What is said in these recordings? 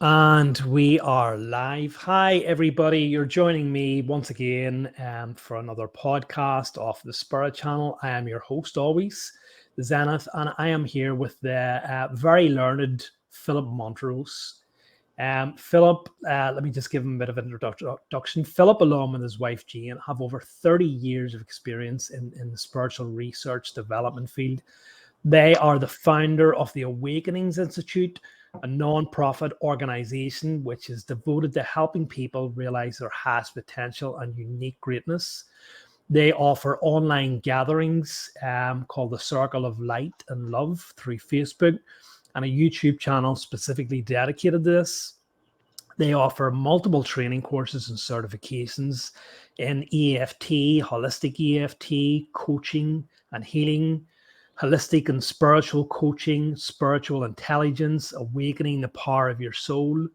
And we are live. Hi, everybody. You're joining me once again for another podcast off the Spirit Channel. I am your host always, Zenith, and I am here with the very learned Phillip Mountrose. Phillip, let me just give him a bit of an introduction. Phillip, along with his wife Jane, have over 30 years of experience in the spiritual research development field. They are the founder of the Awakenings Institute, a non-profit organization which is devoted to helping people realize their highest potential and unique greatness. They offer online gatherings called the Circle of Light and Love through Facebook and a YouTube channel specifically dedicated to this. They offer multiple training courses and certifications in EFT, holistic EFT, coaching and healing, holistic and spiritual coaching, spiritual intelligence, awakening the power of your soul.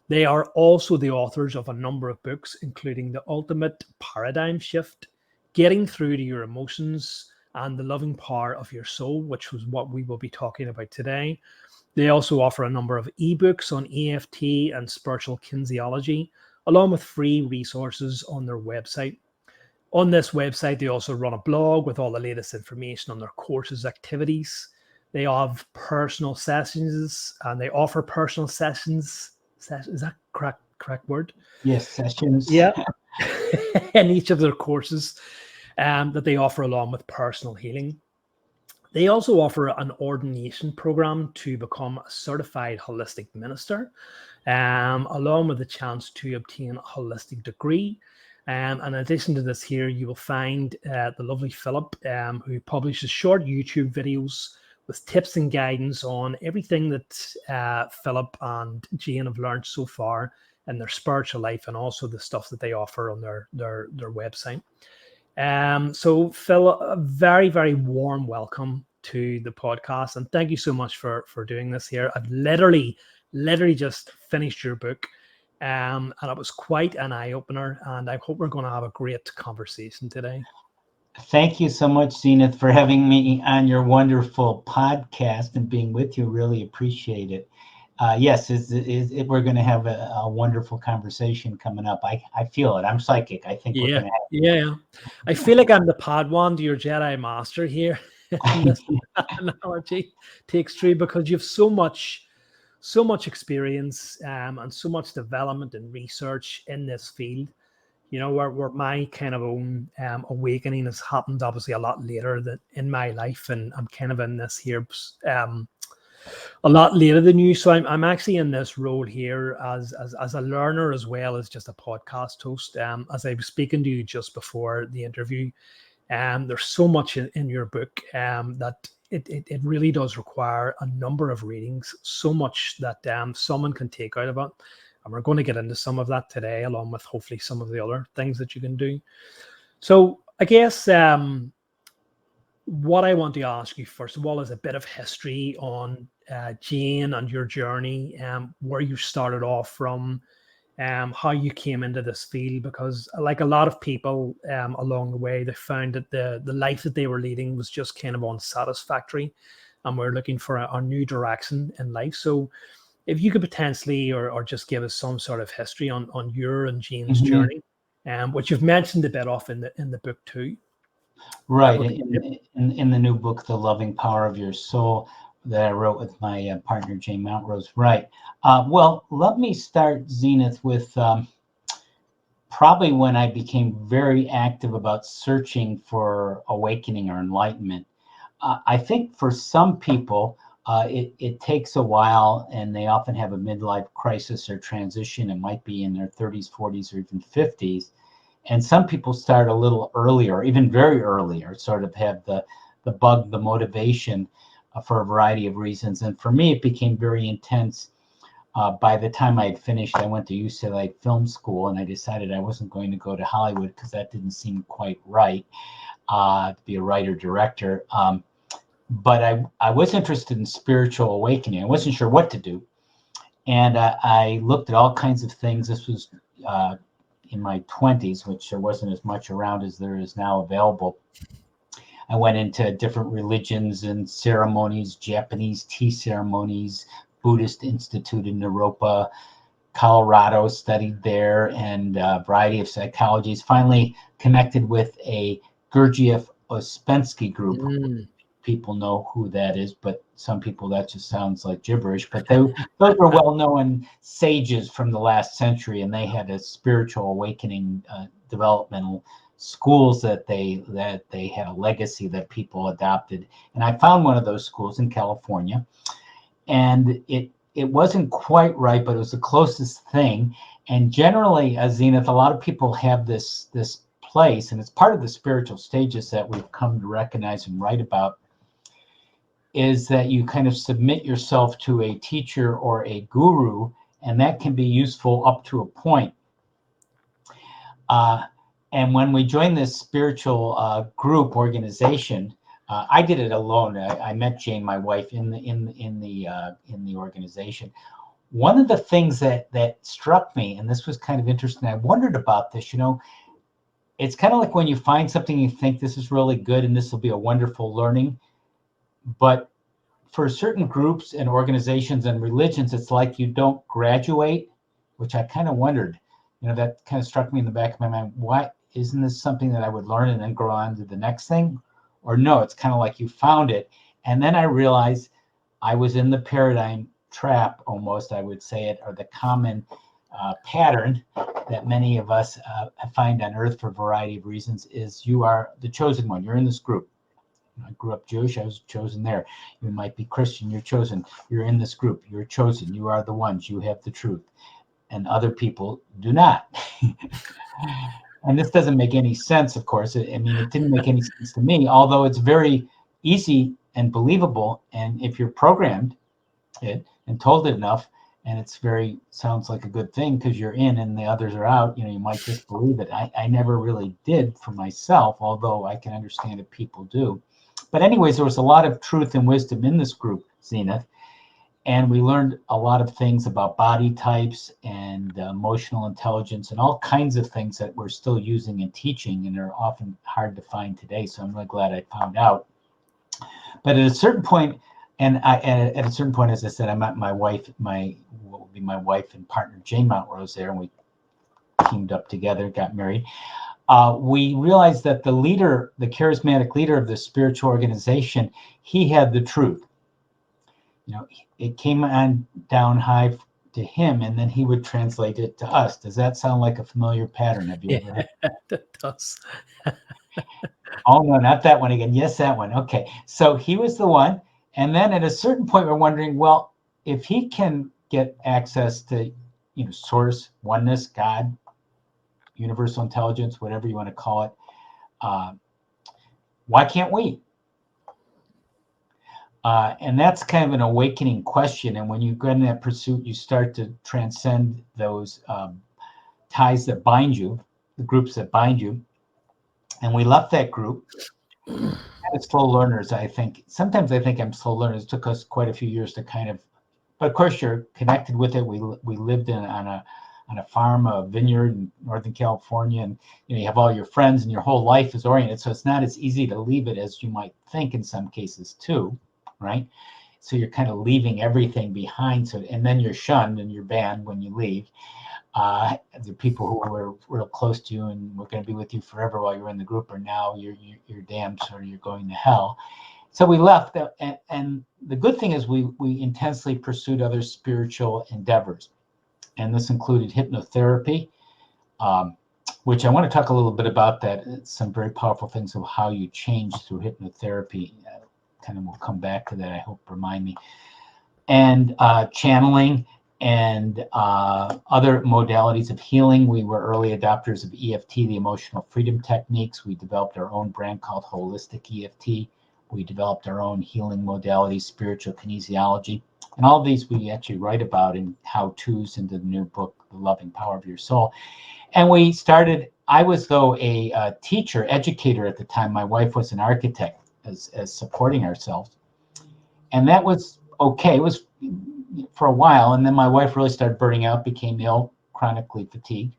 They are also the authors of a number of books, including The Ultimate Paradigm Shift, Getting Through to Your Emotions, and The Loving Power of Your Soul, which was what we will be talking about today. They also offer a number of ebooks on EFT and spiritual kinesiology, along with free resources on their website. On this website, they also run a blog with all the latest information on their courses, activities. They have personal sessions, and they offer personal sessions. Is that correct word? Yes, sessions. Yeah. In each of their courses that they offer along with personal healing. They also offer an ordination program to become a certified holistic minister, along with the chance to obtain a holistic degree. And in addition to this here, you will find the lovely Phillip, who publishes short YouTube videos with tips and guidance on everything that Phillip and Jane have learned so far in their spiritual life, and also the stuff that they offer on their website. So Phil, a very, very warm welcome to the podcast, and thank you so much for doing this here. I've literally just finished your book, and it was quite an eye-opener, and I hope we're going to have a great conversation today. Thank you so much, Zenith, for having me on your wonderful podcast and being with you. Really appreciate it. Yes, we're going to have a wonderful conversation coming up. I feel it. I'm psychic. I think we're going to have. Yeah. I feel like I'm the Padawan to your Jedi Master here. And this analogy takes true because you have so much experience and so much development and research in this field. You know, where my kind of own awakening has happened obviously a lot later than in my life, and I'm kind of in this here a lot later than you. So I'm actually in this role here as a learner as well as just a podcast host. As I was speaking to you just before the interview, there's so much in your book that it really does require a number of readings, so much that someone can take out of it. And we're going to get into some of that today, along with hopefully some of the other things that you can do. So I guess what I want to ask you, first of all, is a bit of history on Jane and your journey, where you started off from, how you came into this field, because like a lot of people along the way, they found that the life that they were leading was just kind of unsatisfactory, and we're looking for a new direction in life. So if you could potentially or just give us some sort of history on your and Jane's journey, which you've mentioned a bit of in the book too. Right. In the new book, The Loving Power of Your Soul, that I wrote with my partner, Jane Mountrose. Right. Well, let me start, Zenith, with probably when I became very active about searching for awakening or enlightenment. I think for some people, it takes a while, and they often have a midlife crisis or transition. It might be in their 30s, 40s, or even 50s. And some people start a little earlier, even very earlier, sort of have the bug, the motivation for a variety of reasons. And for me, it became very intense. By the time I had finished, I went to UCLA Film School, and I decided I wasn't going to go to Hollywood because that didn't seem quite right to be a writer-director. But I was interested in spiritual awakening. I wasn't sure what to do. And I looked at all kinds of things. This was in my 20s, which there wasn't as much around as there is now available. I went into different religions and ceremonies, Japanese tea ceremonies, Buddhist Institute in Naropa, Colorado, studied there, and a variety of psychologies. Finally connected with a Gurdjieff Ouspensky group. People know who that is, but some people that just sounds like gibberish. But those were well-known sages from the last century, and they had a spiritual awakening, developmental schools that they had a legacy that people adopted. And I found one of those schools in California, and it wasn't quite right, but it was the closest thing. And generally, Zenith, a lot of people have this place, and it's part of the spiritual stages that we've come to recognize and write about, is that you kind of submit yourself to a teacher or a guru, and that can be useful up to a point. And when we joined this spiritual group organization, I did it alone. I met Jane, my wife, in the organization. One of the things that struck me, and this was kind of interesting, I wondered about this. It's kind of like when you find something you think this is really good and this will be a wonderful learning, but for certain groups and organizations and religions, it's like you don't graduate, which I kind of wondered. That kind of struck me in the back of my mind. Why isn't this something that I would learn and then go on to the next thing? Or no, it's kind of like you found it. And then I realized I was in the paradigm trap, almost, I would say it, or the common pattern that many of us find on earth for a variety of reasons, is you are the chosen one. You're in this group. I grew up Jewish, I was chosen there. You might be Christian, you're chosen. You're in this group, you're chosen. You are the ones, you have the truth. And other people do not. And this doesn't make any sense, of course. It didn't make any sense to me, although it's very easy and believable. And if you're programmed it and told it enough, and it's sounds like a good thing because you're in and the others are out, you might just believe it. I never really did for myself, although I can understand if people do. But anyways, there was a lot of truth and wisdom in this group, Zenith. And we learned a lot of things about body types and emotional intelligence and all kinds of things that we're still using and teaching and are often hard to find today. So I'm really glad I found out. But at a certain point, as I said, I met my wife, what will be my wife and partner, Jane Mountrose, there, and we teamed up together, got married. We realized that the charismatic leader of the spiritual organization, he had the truth. It came on down high to him, and then he would translate it to us. Does that sound like a familiar pattern? Have you ever heard? That does. Oh, no, not that one again. Yes, that one. Okay. So he was the one. And then at a certain point, we're wondering, well, if he can get access to, source, oneness, God, universal intelligence, whatever you want to call it, why can't we? And that's kind of an awakening question. And when you go in that pursuit, you start to transcend those ties that bind you, the groups that bind you. And we left that group. As slow learners, I think. Sometimes I think I'm slow learners. It took us quite a few years to kind of, but of course you're connected with it. We lived on a farm, a vineyard in Northern California, and you have all your friends and your whole life is oriented. So it's not as easy to leave it as you might think in some cases too. Right? So you're kind of leaving everything behind. And then you're shunned and you're banned when you leave. The people who were real close to you and were going to be with you forever while you're in the group are now you're damned, or you're going to hell. So we left, and the good thing is we intensely pursued other spiritual endeavors, and this included hypnotherapy, which I want to talk a little bit about. That some very powerful things of how you change through hypnotherapy. Kind of will come back to that, I hope, remind me. And channeling and other modalities of healing. We were early adopters of EFT, the emotional freedom techniques. We developed our own brand called Holistic EFT. We developed our own healing modalities, spiritual kinesiology. And all of these we actually write about in how-tos into the new book, The Loving Power of Your Soul. And we started, I was though a teacher, educator at the time. My wife was an architect. As supporting ourselves, and that was okay. It was for a while, and then my wife really started burning out, became ill, chronically fatigued,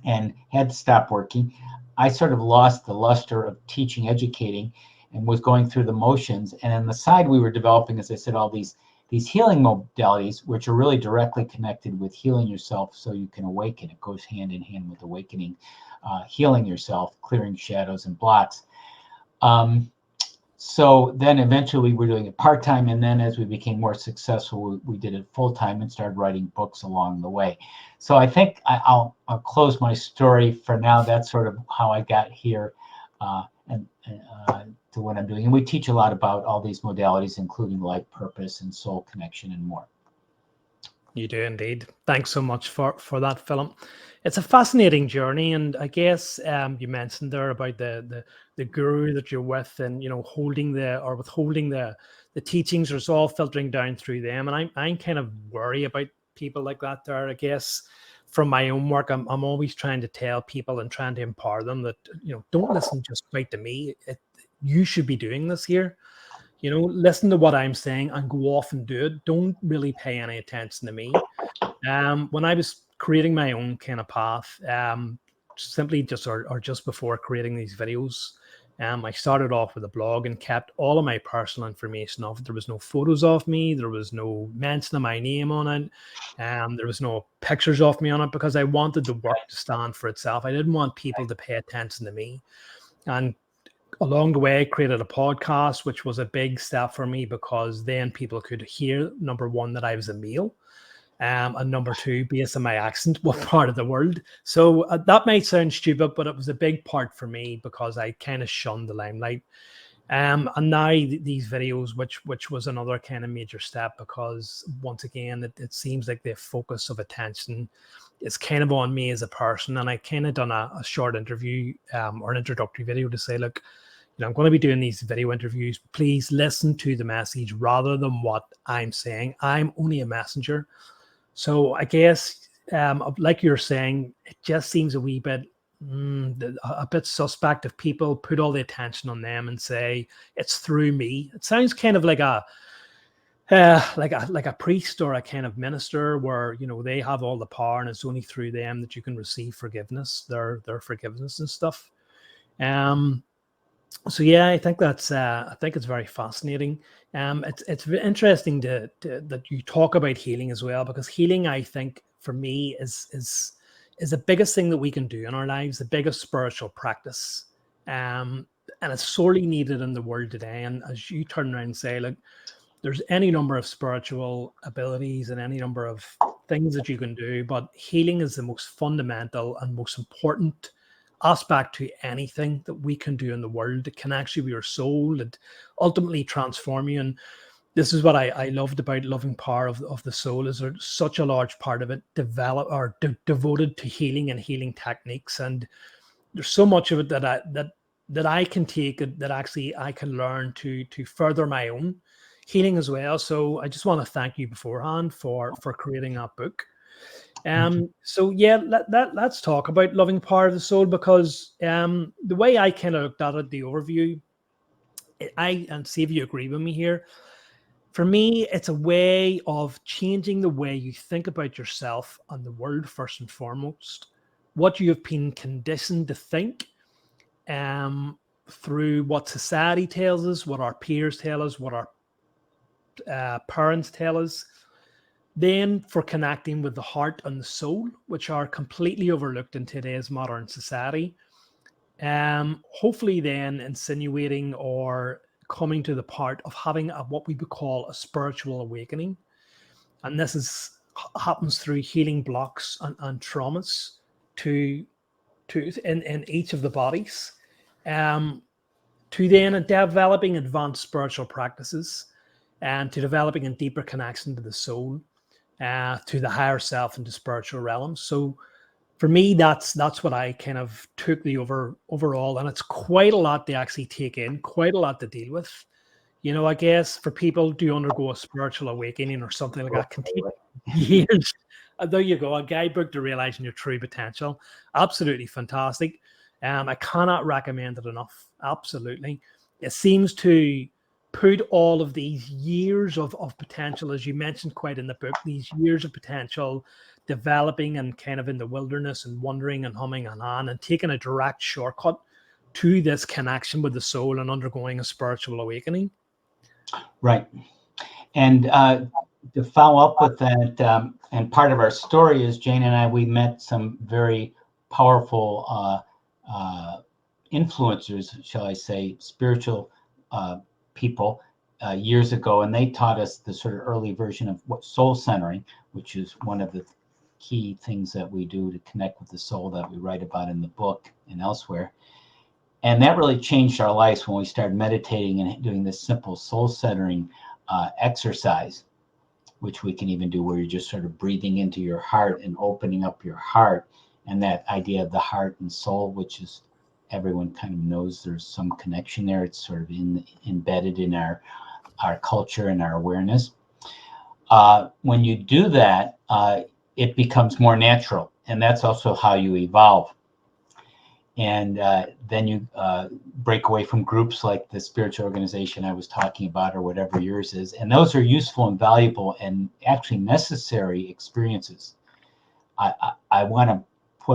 and had to stop working. I sort of lost the luster of teaching, educating, and was going through the motions. And on the side, we were developing, as I said, all these these healing modalities, which are really directly connected with healing yourself so you can awaken. It goes hand in hand with awakening, healing yourself, clearing shadows and blocks. So then eventually we're doing it part-time. And then as we became more successful, we did it full-time and started writing books along the way. So I think I'll close my story for now. That's sort of how I got here and to what I'm doing. And we teach a lot about all these modalities, including life purpose and soul connection and more. You do indeed. Thanks so much for that, Philip. It's a fascinating journey, and I guess you mentioned there about the guru that you're with, and withholding the teachings, or it's all filtering down through them. And I'm kind of worried about people like that. There, I guess, from my own work, I'm always trying to tell people and trying to empower them that don't listen just right to me. You should be doing this here. Listen to what I'm saying and go off and do it. Don't really pay any attention to me. When I was creating my own kind of path, simply just before creating these videos, I started off with a blog and kept all of my personal information off. There was no photos of me. There was no mention of my name on it. There was no pictures of me on it, because I wanted the work to stand for itself. I didn't want people to pay attention to me. And along the way, I created a podcast, which was a big step for me, because then people could hear, number one, that I was a male, and number two, based on my accent, what part of the world. So that might sound stupid, but it was a big part for me, because I kind of shunned the limelight. And now these videos, which was another kind of major step, because once again, it seems like the focus of attention is kind of on me as a person. And I kind of done a short interview or an introductory video to say, look, I'm going to be doing these video interviews. Please listen to the message rather than what I'm saying. I'm only a messenger. So I guess, like you're saying, it just seems a wee bit suspect if people put all the attention on them and say it's through me. It sounds kind of like a priest or a kind of minister, where they have all the power and it's only through them that you can receive forgiveness, their forgiveness and stuff. So yeah, I think that's I think it's very fascinating. It's interesting that you talk about healing as well, because healing, I think, for me is the biggest thing that we can do in our lives, the biggest spiritual practice, and it's sorely needed in the world today. And as you turn around and say, look, there's any number of spiritual abilities and any number of things that you can do, but healing is the most fundamental and most important aspect to anything that we can do in the world. It can actually be your soul and ultimately transform you. And this is what I loved about Loving Power of the Soul, is there's such a large part of it devoted to healing and healing techniques. And there's so much of it that I can take, that actually I can learn to further my own healing as well. So I just want to thank you beforehand for creating that book. So yeah, let's talk about Loving Power of the Soul, because the way I kind of looked at it, the overview, and see if you agree with me here. For me, it's a way of changing the way you think about yourself and the world, first and foremost. What you have been conditioned to think, through what society tells us, what our peers tell us, what our parents tell us. Then for connecting with the heart and the soul, which are completely overlooked in today's modern society. Hopefully then insinuating or coming to the part of having what we would call a spiritual awakening. And this happens through healing blocks and traumas in each of the bodies, to then developing advanced spiritual practices, and to developing a deeper connection to the soul, to the higher self and to spiritual realms. So for me, that's what I kind of took the overall, and it's quite a lot to actually take in, quite a lot to deal with. I guess for people to undergo a spiritual awakening or something like that can take years. There you go, a guidebook to realizing your true potential. Absolutely fantastic. I cannot recommend it enough. Absolutely. It seems to put all of these years of potential, as you mentioned quite in the book, these years of potential developing and kind of in the wilderness and wandering and humming and on, and taking a direct shortcut to this connection with the soul and undergoing a spiritual awakening. Right. And to follow up with that, and part of our story is Jane and I, we met some very powerful influencers, shall I say, spiritual people years ago, and they taught us the sort of early version of what soul centering, which is one of the key things that we do to connect with the soul that we write about in the book and elsewhere. And that really changed our lives when we started meditating and doing this simple soul centering exercise, which we can even do where you're just sort of breathing into your heart and opening up your heart. And that idea of the heart and soul, which is everyone kind of knows there's some connection there. It's sort of embedded in our culture and our awareness. When you do that, it becomes more natural. And that's also how you evolve. And then you break away from groups like the spiritual organization I was talking about, or whatever yours is. And those are useful and valuable and actually necessary experiences. I want to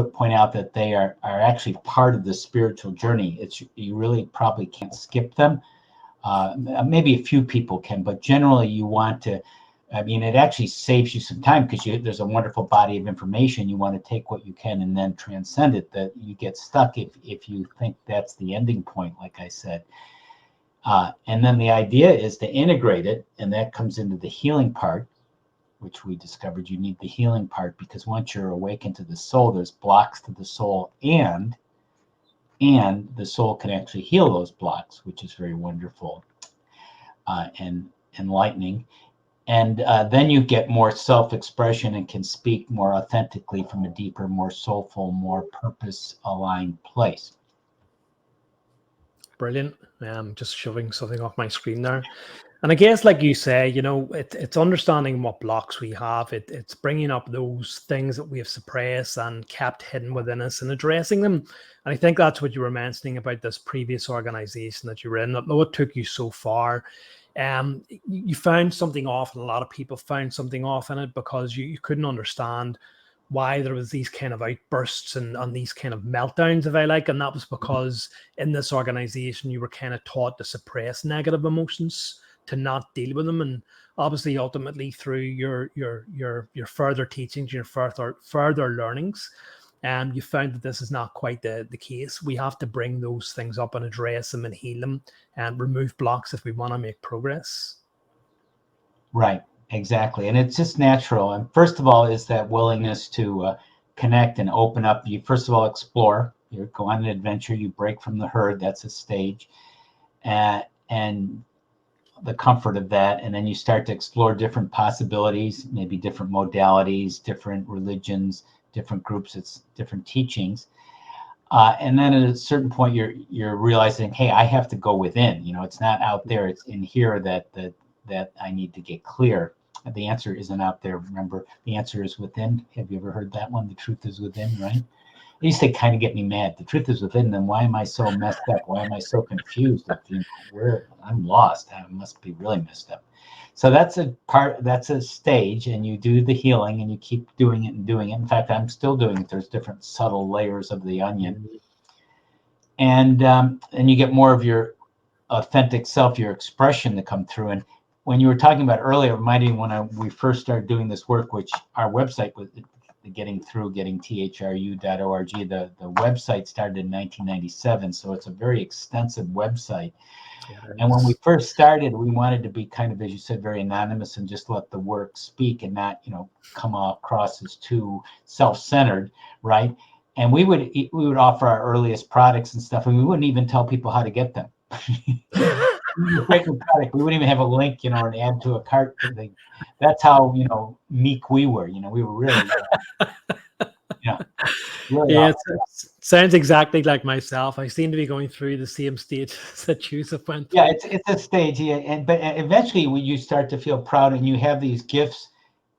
point out that they are actually part of the spiritual journey. You really probably can't skip them. Maybe a few people can, but generally you want to. I mean, it actually saves you some time because there's a wonderful body of information. You want to take what you can and then transcend it. That you get stuck if you think that's the ending point, like I said. And then the idea is to integrate it, and that comes into the healing part, which we discovered you need the healing part because once you're awakened to the soul, there's blocks to the soul, and the soul can actually heal those blocks, which is very wonderful and enlightening. And then you get more self-expression and can speak more authentically from a deeper, more soulful, more purpose-aligned place. Brilliant. Just shoving something off my screen there. And I guess, like you say, it's understanding what blocks we have. It's bringing up those things that we have suppressed and kept hidden within us and addressing them. And I think that's what you were mentioning about this previous organization that you were in. Though it took you so far, you found something off, and a lot of people found something off in it because you couldn't understand why there was these kind of outbursts and these kind of meltdowns, if I like. And that was because in this organization, you were kind of taught to suppress negative emotions, to not deal with them. And obviously, ultimately, through your further teachings, your further learnings, you found that this is not quite the case. We have to bring those things up and address them and heal them and remove blocks if we want to make progress. Right, exactly. And it's just natural. And first of all, is that willingness to connect and open up. You first of all explore. You go on an adventure. You break from the herd. That's a stage. And the comfort of that, and then you start to explore different possibilities, maybe different modalities, different religions, different groups, it's different teachings, and then at a certain point you're realizing, hey, I have to go within. It's not out there, it's in here that I need to get clear. The answer isn't out there. Remember, the answer is within. Have you ever heard that one? The truth is within, right? They used to kind of get me mad. The truth is within them. Why am I so messed up? Why am I so confused? Where I'm lost. I must be really messed up. So that's a stage, and you do the healing and you keep doing it and doing it. In fact, I'm still doing it. There's different subtle layers of the onion. And you get more of your authentic self, your expression to come through. And when you were talking about earlier, reminding when we first started doing this work, which our website was getting through, thru.org. The website started in 1997, so it's a very extensive website. And when we first started, we wanted to be kind of, as you said, very anonymous and just let the work speak and not, come across as too self-centered, right? And we would offer our earliest products and stuff, and we wouldn't even tell people how to get them. Break the product. We wouldn't even have a link, or an add to a cart thing. That's how, meek we were. We were really, really yeah. It sounds exactly like myself. I seem to be going through the same stage that Joseph went through. Yeah, it's a stage, yeah. But eventually, when you start to feel proud and you have these gifts,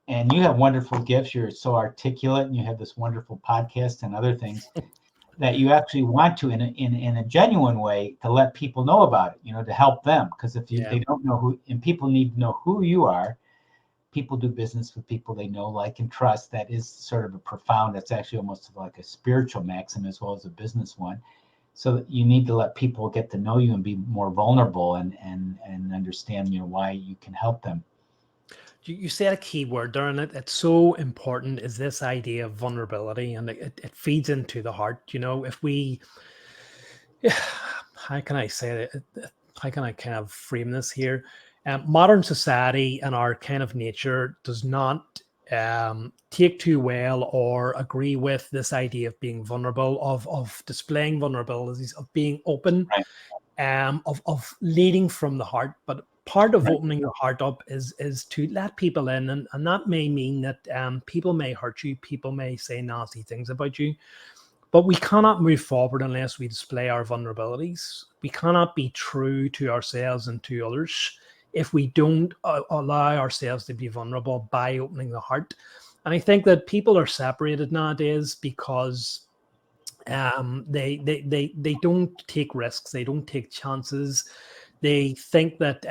and you have wonderful gifts, you're so articulate, and you have this wonderful podcast and other things that you actually want to, in a genuine way, to let people know about it, to help them. Because if they don't know who, and people need to know who you are, people do business with people they know, like, and trust. That is sort of a profound, that's actually almost like a spiritual maxim as well as a business one. So you need to let people get to know you and be more vulnerable and understand, why you can help them. you said a key word there, and it's so important, is this idea of vulnerability, and it feeds into the heart. If we, how can I say it? How can I kind of frame this here? Modern society and our kind of nature does not take too well or agree with this idea of being vulnerable, of displaying vulnerabilities, of being open, Right. Of leading from the heart. But part of Right. opening your heart up is to let people in, and that may mean that people may hurt you, people may say nasty things about you, but we cannot move forward unless we display our vulnerabilities. We cannot be true to ourselves and to others if we don't allow ourselves to be vulnerable by opening the heart. And I think that people are separated nowadays because they don't take risks, they don't take chances. They think that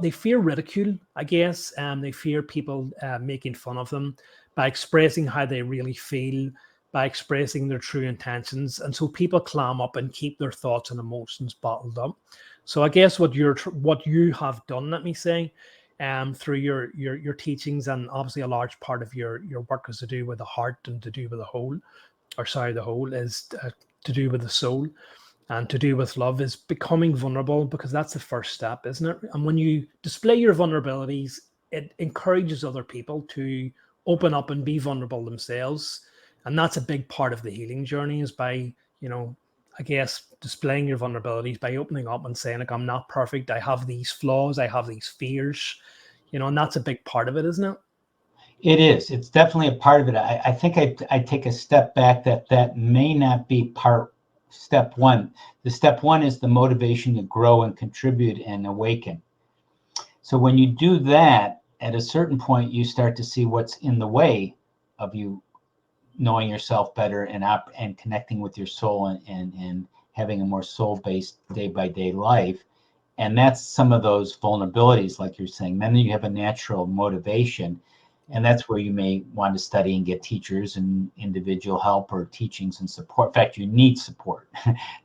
they fear ridicule, I guess. They fear people making fun of them by expressing how they really feel, by expressing their true intentions. And so people clam up and keep their thoughts and emotions bottled up. So I guess what you have done, let me say, through your teachings, and obviously a large part of your work is to do with the heart and to do with the whole, the whole is to do with the soul and to do with love, is becoming vulnerable, because that's the first step, isn't it? And when you display your vulnerabilities, it encourages other people to open up and be vulnerable themselves. And that's a big part of the healing journey, is by, I guess, displaying your vulnerabilities, by opening up and saying, like, I'm not perfect, I have these flaws, I have these fears, and that's a big part of it, isn't it? It is. It's definitely a part of it. I think I take a step back, that may not be step one. The step one is the motivation to grow and contribute and awaken. So when you do that, at a certain point, you start to see what's in the way of you knowing yourself better and connecting with your soul and having a more soul-based day-by-day life. And that's some of those vulnerabilities, like you're saying. Then you have a natural motivation. And that's where you may want to study and get teachers and individual help or teachings and support. In fact, you need support.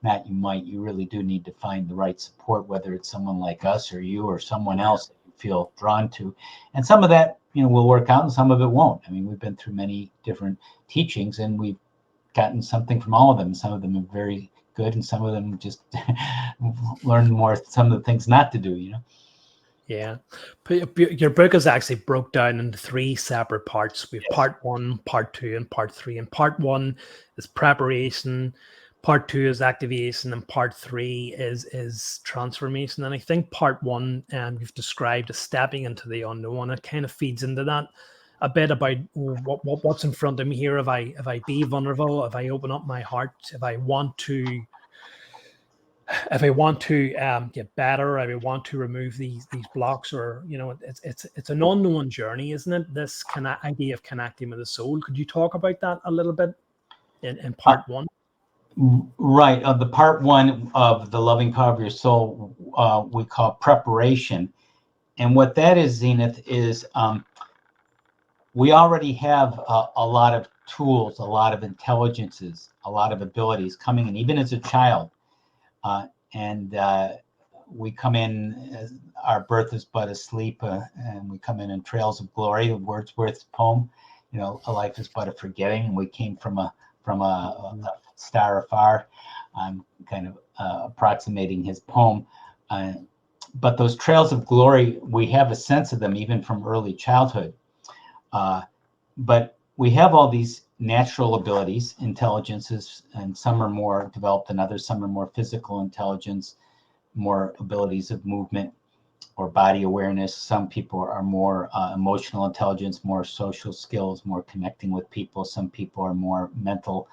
You really do need to find the right support, whether it's someone like us or you or someone else that you feel drawn to. And some of that, will work out and some of it won't. I mean, we've been through many different teachings and we've gotten something from all of them. Some of them are very good and some of them just learn more, some of the things not to do, Yeah. Your book is actually broke down into 3 separate parts. We have Yes. part 1, part 2, and part 3. And part 1 is preparation, part 2 is activation, and part 3 is transformation. And I think part 1, you've described as stepping into the unknown. It kind of feeds into that a bit about what's in front of me here. If I be vulnerable, if I open up my heart, if I want to get better, I want to remove these blocks, or it's an unknown journey, isn't it? This kind of idea of connecting with the soul. Could you talk about that a little bit in part 1? Right. The part 1 of the loving power of your soul, we call preparation. And what that is, Zenith, is we already have a lot of tools, a lot of intelligences, a lot of abilities coming in, even as a child. And we come in, our birth is but a sleep, and we come in trails of glory, Wordsworth's poem. A life is but a forgetting. We came from a star afar. I'm kind of approximating his poem. But those trails of glory, we have a sense of them even from early childhood. But we have all these natural abilities, intelligences, and some are more developed than others. Some are more physical intelligence, more abilities of movement or body awareness. Some people are more emotional intelligence, more social skills, more connecting with people. Some people are more mental,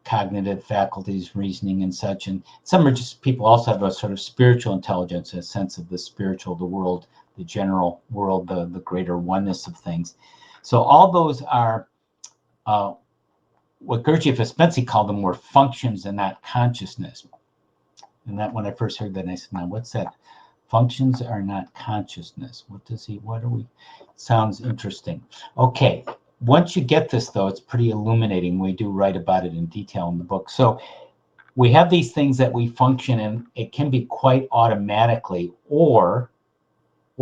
cognitive faculties, reasoning and such. And some are just, people also have a sort of spiritual intelligence, a sense of the spiritual, the world, the general world, the greater oneness of things. So all those are what Gurdjieff Ouspensky called them were functions and not consciousness. And that, when I first heard that, I said, now what's that? Functions are not consciousness. What are we? Sounds interesting. Okay. Once you get this, though, it's pretty illuminating. We do write about it in detail in the book. So we have these things that we function in. It can be quite automatically, or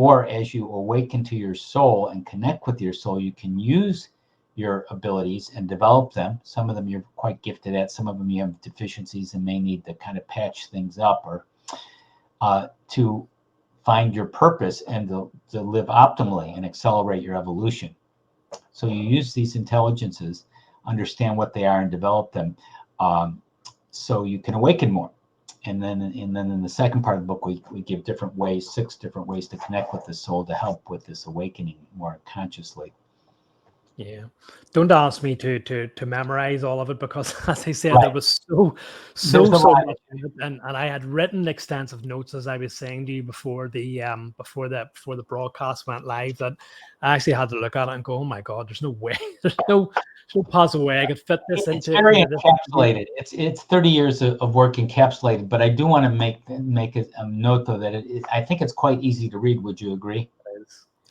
or as you awaken to your soul and connect with your soul, you can use your abilities and develop them. Some of them you're quite gifted at, some of them you have deficiencies and may need to kind of patch things up, or to find your purpose and to live optimally and accelerate your evolution. So you use these intelligences, understand what they are, and develop them, so you can awaken more. And then in the second part of the book, we give different ways, 6 different ways to connect with the soul to help with this awakening more consciously. Yeah, don't ask me to memorize all of it, because as I said, Right. there was so much in it, and I had written extensive notes, as I was saying to you before the broadcast went live, that I actually had to look at it and go, oh my God, there's no way, there's no possible way I could fit this into. It's very encapsulated. It's 30 years of work encapsulated. But I do want to make a note, though, that I think it's quite easy to read. Would you agree?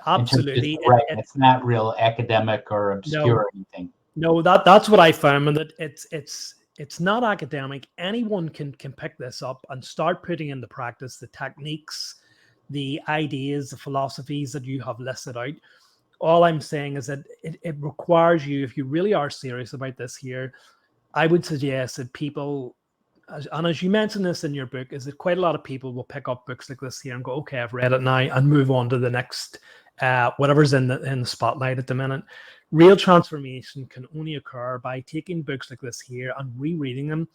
Absolutely. It's not real academic or obscure or anything. No, that's what I found, and that it's not academic. Anyone can pick this up and start putting into practice the techniques, the ideas, the philosophies that you have listed out. All I'm saying is that it requires you, if you really are serious about this here, I would suggest that people, and as you mentioned this in your book, is that quite a lot of people will pick up books like this here and go, okay, I've read it now, and move on to the next, whatever's in the spotlight at the minute. Real transformation can only occur by taking books like this here and rereading them,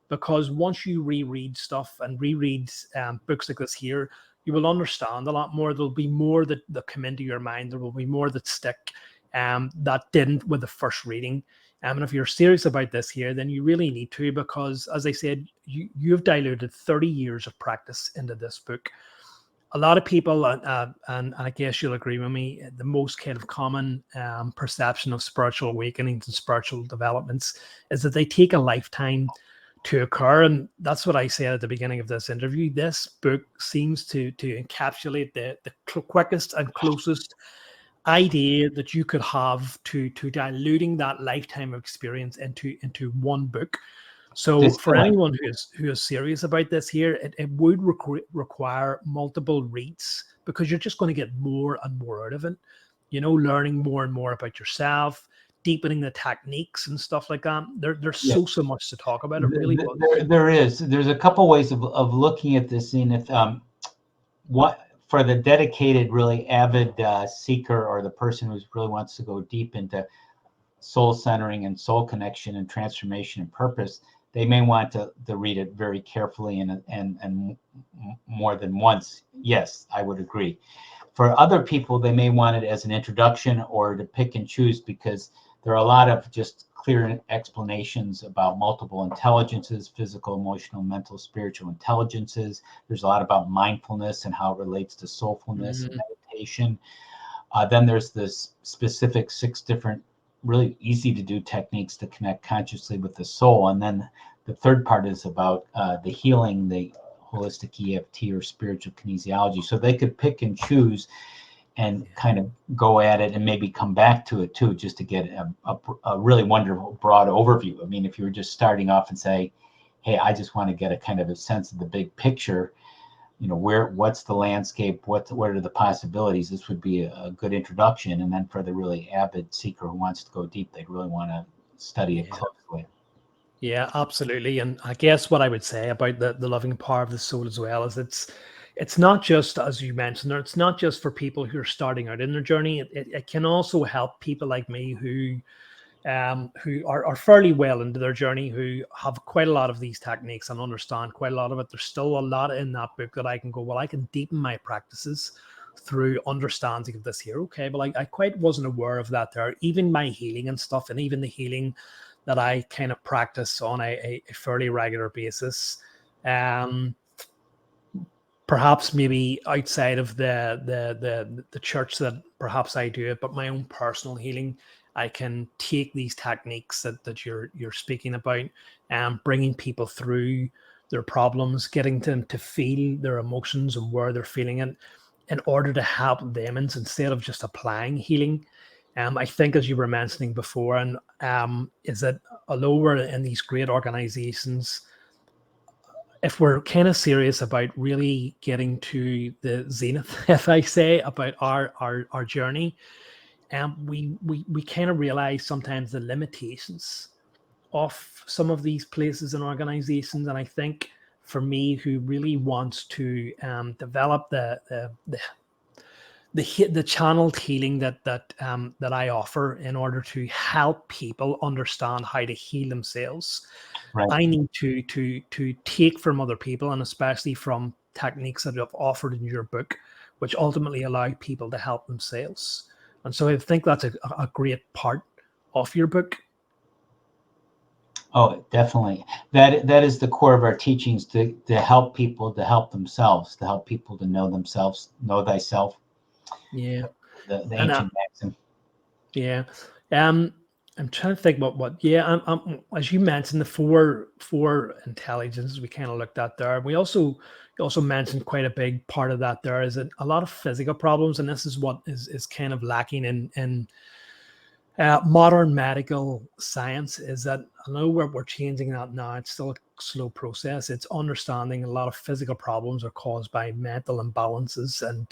because once you reread stuff and reread books like this here, you will understand a lot more. There'll be more that come into your mind. There will be more that stick that didn't with the first reading. And if you're serious about this here, then you really need to, because as I said, you've diluted 30 years of practice into this book. A lot of people, and I guess you'll agree with me, the most kind of common perception of spiritual awakenings and spiritual developments is that they take a lifetime to occur. And that's what I said at the beginning of this interview. This book seems to encapsulate the quickest and closest idea that you could have to diluting that lifetime of experience into one book. So for anyone who is serious about this here, it would require multiple reads, because you're just going to get more and more out of it. You know, learning more and more about yourself, deepening the techniques and stuff like that. There's so much to talk about. It really was. There's a couple ways of looking at this, and if what for the dedicated, really avid seeker, or the person who really wants to go deep into soul centering and soul connection and transformation and purpose, they may want to read it very carefully and more than once. Yes, I would agree. For other people, they may want it as an introduction or to pick and choose, because there are a lot of just clear explanations about multiple intelligences: physical, emotional, mental, spiritual intelligences. There's a lot about mindfulness and how it relates to soulfulness and meditation. Then there's this specific 6 different really easy to do techniques to connect consciously with the soul. And then the third part is about the healing, the holistic EFT or spiritual kinesiology. So they could pick and choose and kind of go at it and maybe come back to it too, just to get a really wonderful broad overview. I mean, if you were just starting off and say, hey, I just want to get a kind of a sense of the big picture, you know, what's the landscape, what are the possibilities, this would be a good introduction. And then for the really avid seeker who wants to go deep, they'd really want to study it closely. Yeah, absolutely. And I guess what I would say about the loving power of the soul as well is it's not just, as you mentioned, it's not just for people who are starting out in their journey. It can also help people like me who are fairly well into their journey, who have quite a lot of these techniques and understand quite a lot of it. There's still a lot in that book that I can go, well, I can deepen my practices through understanding of this here. Okay, but I quite wasn't aware of that there. Even my healing and stuff, and even the healing that I kind of practice on a fairly regular basis. Perhaps maybe outside of the church that perhaps I do it, but my own personal healing, I can take these techniques that you're speaking about, and bringing people through their problems, getting them to feel their emotions and where they're feeling it, in order to help them, and instead of just applying healing. I think, as you were mentioning before, and is that although we're in these great organizations, if we're kind of serious about really getting to the zenith, if I say, about our journey, we kind of realize sometimes the limitations of some of these places and organizations. And I think for me, who really wants to develop the channeled healing that I offer in order to help people understand how to heal themselves, Right. I need to take from other people, and especially from techniques that I've offered in your book, which ultimately allow people to help themselves. And so I think that's a great part of your book. Oh, definitely. That is the core of our teachings, to help people to help themselves, to help people to know themselves, know thyself. Yeah. The ancient maxim. Yeah. I'm trying to think yeah, as you mentioned, the four intelligences we kind of looked at there. You also mentioned quite a big part of that there is a lot of physical problems, and this is what is kind of lacking in modern medical science, is that I know we're changing that now. It's still a slow process. It's understanding a lot of physical problems are caused by mental imbalances, and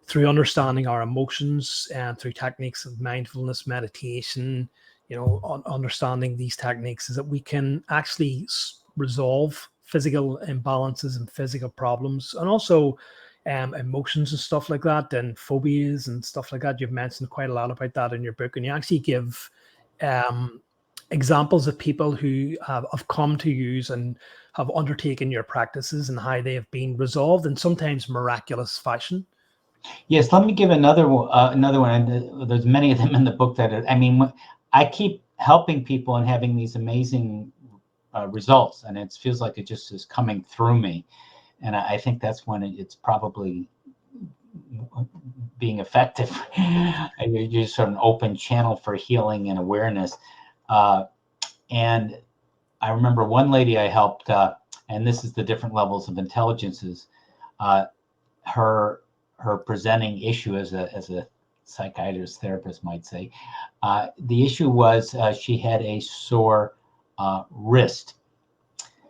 through understanding our emotions and through techniques of mindfulness, meditation, understanding these techniques, is that we can actually resolve physical imbalances and physical problems, and also emotions and stuff like that, and phobias and stuff like that. You've mentioned quite a lot about that in your book, and you actually give examples of people who have come to use and have undertaken your practices and how they have been resolved in sometimes miraculous fashion. Yes, let me give another one. There's many of them in the book I keep helping people and having these amazing results, and it feels like it just is coming through me. And I think that's when it's probably being effective. You're sort of an open channel for healing and awareness. And I remember one lady I helped, and this is the different levels of intelligences. Her presenting issue as a psychiatrist therapist might say, the issue was she had a sore wrist.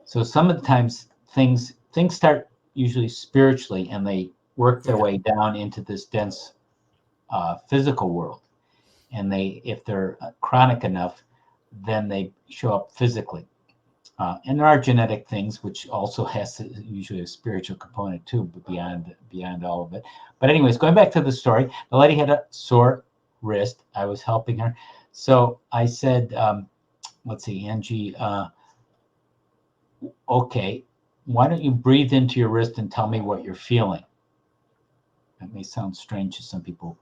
So some of the times things start usually spiritually, and they work their way down into this dense physical world. And if they're chronic enough, then they show up physically. And there are genetic things, which also has usually a spiritual component too, but beyond all of it. But anyways, going back to the story, the lady had a sore wrist. I was helping her. So I said, let's see, Angie, okay, why don't you breathe into your wrist and tell me what you're feeling? That may sound strange to some people.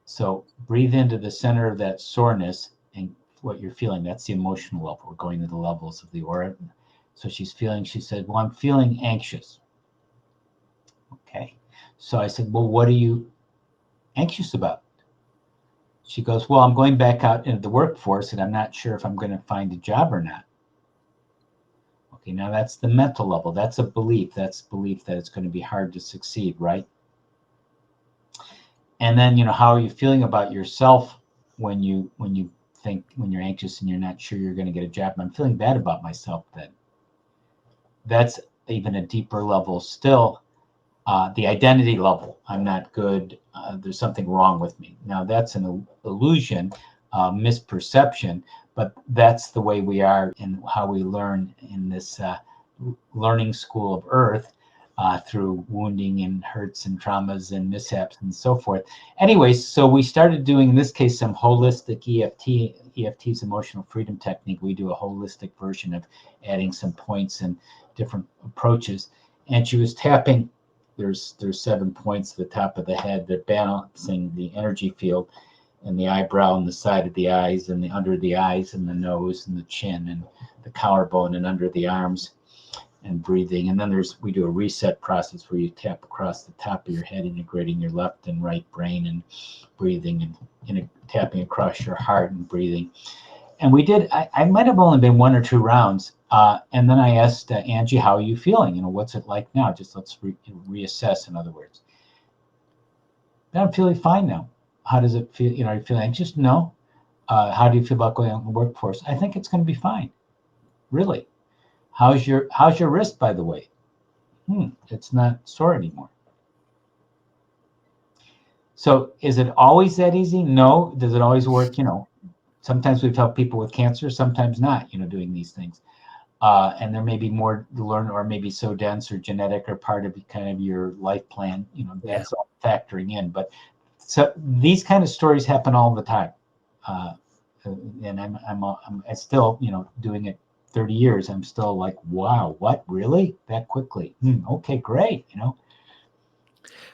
So breathe into the center of that soreness and what you're feeling. That's the emotional level. We're going to the levels of the aura. So she said, well, I'm feeling anxious. Okay. So I said, well, what are you anxious about? She goes, well, I'm going back out into the workforce and I'm not sure if I'm going to find a job or not. Okay, now that's the mental level. That's a belief. That's belief that it's going to be hard to succeed, right? And then, how are you feeling about yourself when you're anxious and you're not sure you're going to get a job? I'm feeling bad about myself then. That's even a deeper level still, the identity level. I'm not good. There's something wrong with me. Now that's an illusion, misperception, but that's the way we are and how we learn in this learning school of Earth. Through wounding and hurts and traumas and mishaps and so forth. Anyways, so we started doing, in this case, some holistic EFT. EFT's emotional freedom technique. We do a holistic version of adding some points and different approaches. And she was tapping, there's 7 points at the top of the head. They're balancing the energy field and the eyebrow and the side of the eyes and the under the eyes and the nose and the chin and the collarbone and under the arms. And breathing. And then we do a reset process where you tap across the top of your head, integrating your left and right brain and breathing and tapping across your heart and breathing. And we did, I might have only been 1 or 2 rounds. And then I asked Angie, how are you feeling? What's it like now? Just let's reassess, in other words. I'm feeling fine now. How does it feel? Are you feeling anxious? No. How do you feel about going out in the workforce? I think it's going to be fine. Really. How's your wrist, by the way? It's not sore anymore. So is it always that easy? No. Does it always work? Sometimes we've helped people with cancer, sometimes not, doing these things. And there may be more to learn, or maybe so dense or genetic or part of kind of your life plan, that's all factoring in. But so these kind of stories happen all the time. And I'm still, doing it 30 years. I'm still like, wow, what, really? That quickly? Okay, great.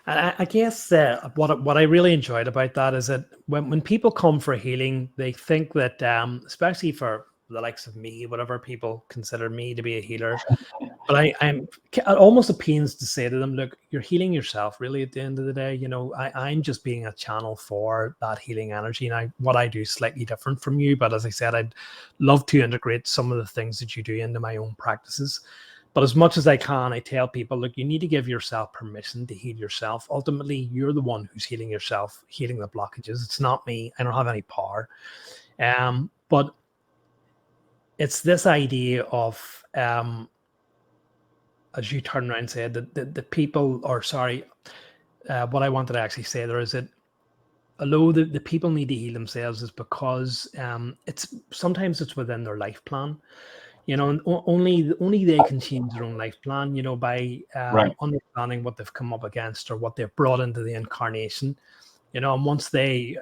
And I guess what I really enjoyed about that is that when people come for healing, they think that, especially for the likes of me, whatever people consider me to be a healer, but I'm almost a pains to say to them, look, you're healing yourself really at the end of the day. I'm just being a channel for that healing energy. And what I do is slightly different from you. But as I said, I'd love to integrate some of the things that you do into my own practices. But as much as I can, I tell people, look, you need to give yourself permission to heal yourself. Ultimately, you're the one who's healing yourself, healing the blockages. It's not me. I don't have any power. But it's this idea of, as you turn around and said, that the people, or sorry, what I wanted to actually say there is that although the people need to heal themselves is because sometimes it's within their life plan. And only they can change their own life plan, by understanding what they've come up against or what they've brought into the incarnation, and once they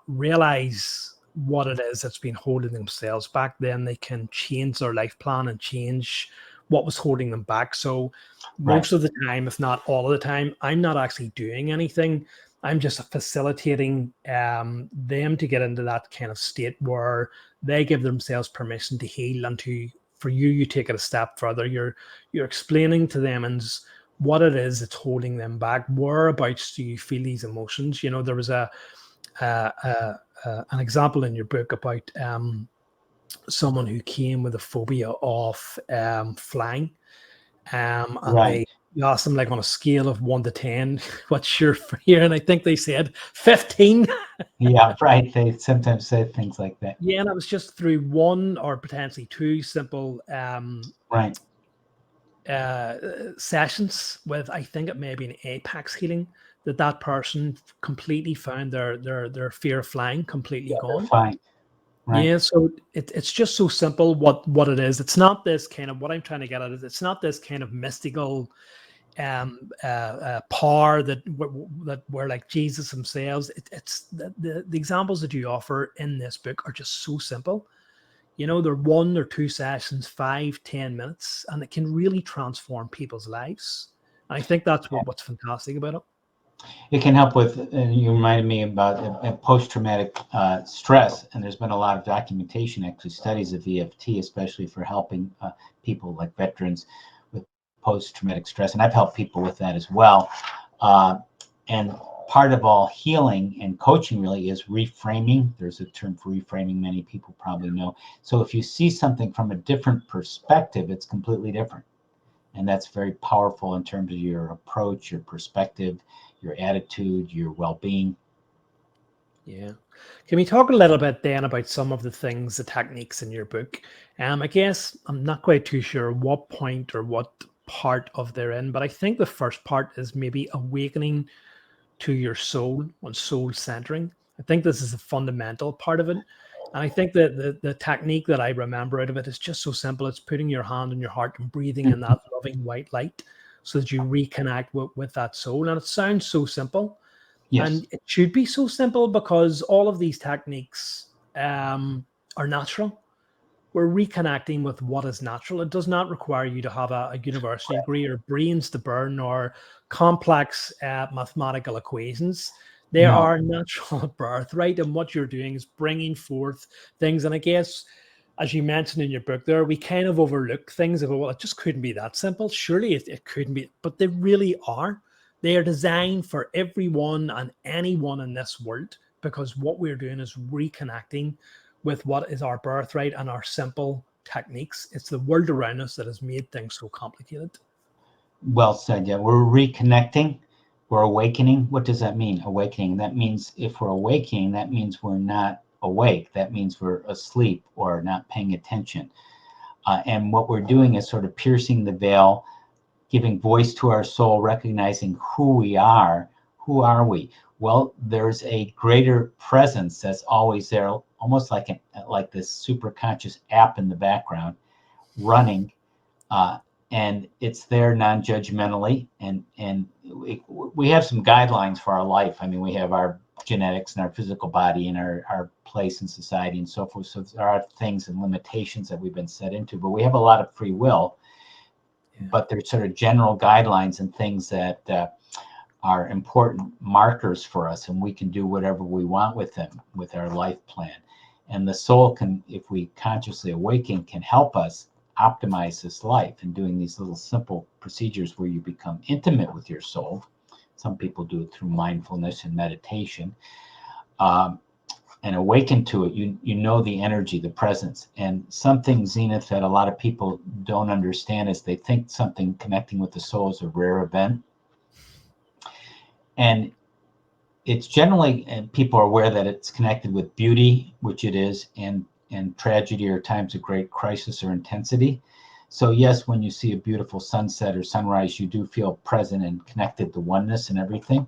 realize what it is that's been holding themselves back, then they can change their life plan and change what was holding them back. So most of the time, if not all of the time, I'm not actually doing anything. I'm just facilitating them to get into that kind of state where they give themselves permission to heal, and for you take it a step further. You're explaining to them and what it is that's holding them back. Whereabouts do you feel these emotions? There was an example in your book about someone who came with a phobia of flying, and they asked them, like, on a scale of 1 to 10, what's your fear? And I think they said 15. Yeah, right. They sometimes say things like that. Yeah, and it was just through one or potentially two simple sessions with, I think it may be an apex healing, that person completely found their fear of flying completely gone. Fine. Right. Yeah, so it's just so simple what it is. It's not this kind of, what I'm trying to get at is, it's not this kind of mystical power that we're like Jesus themselves. It's the examples that you offer in this book are just so simple. They're 1 or 2 sessions, 5-10 minutes, and it can really transform people's lives. And I think that's what's fantastic about it. It can help with, you reminded me about post-traumatic stress, and there's been a lot of documentation, actually studies of EFT, especially for helping people like veterans with post-traumatic stress, and I've helped people with that as well. And part of all healing and coaching really is reframing. There's a term for reframing many people probably know. So if you see something from a different perspective, it's completely different. And that's very powerful in terms of your approach, your perspective, your attitude, your well-being. Yeah. Can we talk a little bit then about some of the things, the techniques in your book? I guess I'm not quite too sure what point or what part of they're in, but I think the first part is maybe awakening to your soul and soul centering. I think this is a fundamental part of it. And I think that the technique that I remember out of it is just so simple. It's putting your hand on your heart and breathing in that loving white light so that you reconnect with that soul. And it sounds so simple. Yes. And it should be so simple because all of these techniques are natural. We're reconnecting with what is natural. It does not require you to have a university degree or brains to burn or complex mathematical equations. They are natural at birth, right? And what you're doing is bringing forth things. And I guess, as you mentioned in your book there, we kind of overlook things of, well, it just couldn't be that simple. Surely it couldn't be, but they really are. They are designed for everyone and anyone in this world, because what we're doing is reconnecting with what is our birthright and our simple techniques. It's the world around us that has made things so complicated. Well said. Yeah, we're reconnecting. We're awakening. What does that mean? Awakening. That means if we're awakening, that means we're not awake. That means we're asleep or not paying attention. And what we're doing is sort of piercing the veil, giving voice to our soul, recognizing who we are. Who are we? Well, there's a greater presence that's always there, almost like this super conscious app in the background running, and it's there non-judgmentally. And we have some guidelines for our life. I mean, we have our genetics and our physical body and our place in society and so forth. So there are things and limitations that we've been set into, but we have a lot of free will. But there's sort of general guidelines and things that are important markers for us, and we can do whatever we want with them, with our life plan. And the soul can, if we consciously awaken, can help us optimize this life and doing these little simple procedures where you become intimate with your soul. Some people do it through mindfulness and meditation, and awaken to it. You know the energy, the presence. And something, Zenith, that a lot of people don't understand is they think something connecting with the soul is a rare event. And it's generally, and people are aware that it's connected with beauty, which it is, and tragedy or times of great crisis or intensity. So yes, when you see a beautiful sunset or sunrise, you do feel present and connected to oneness and everything,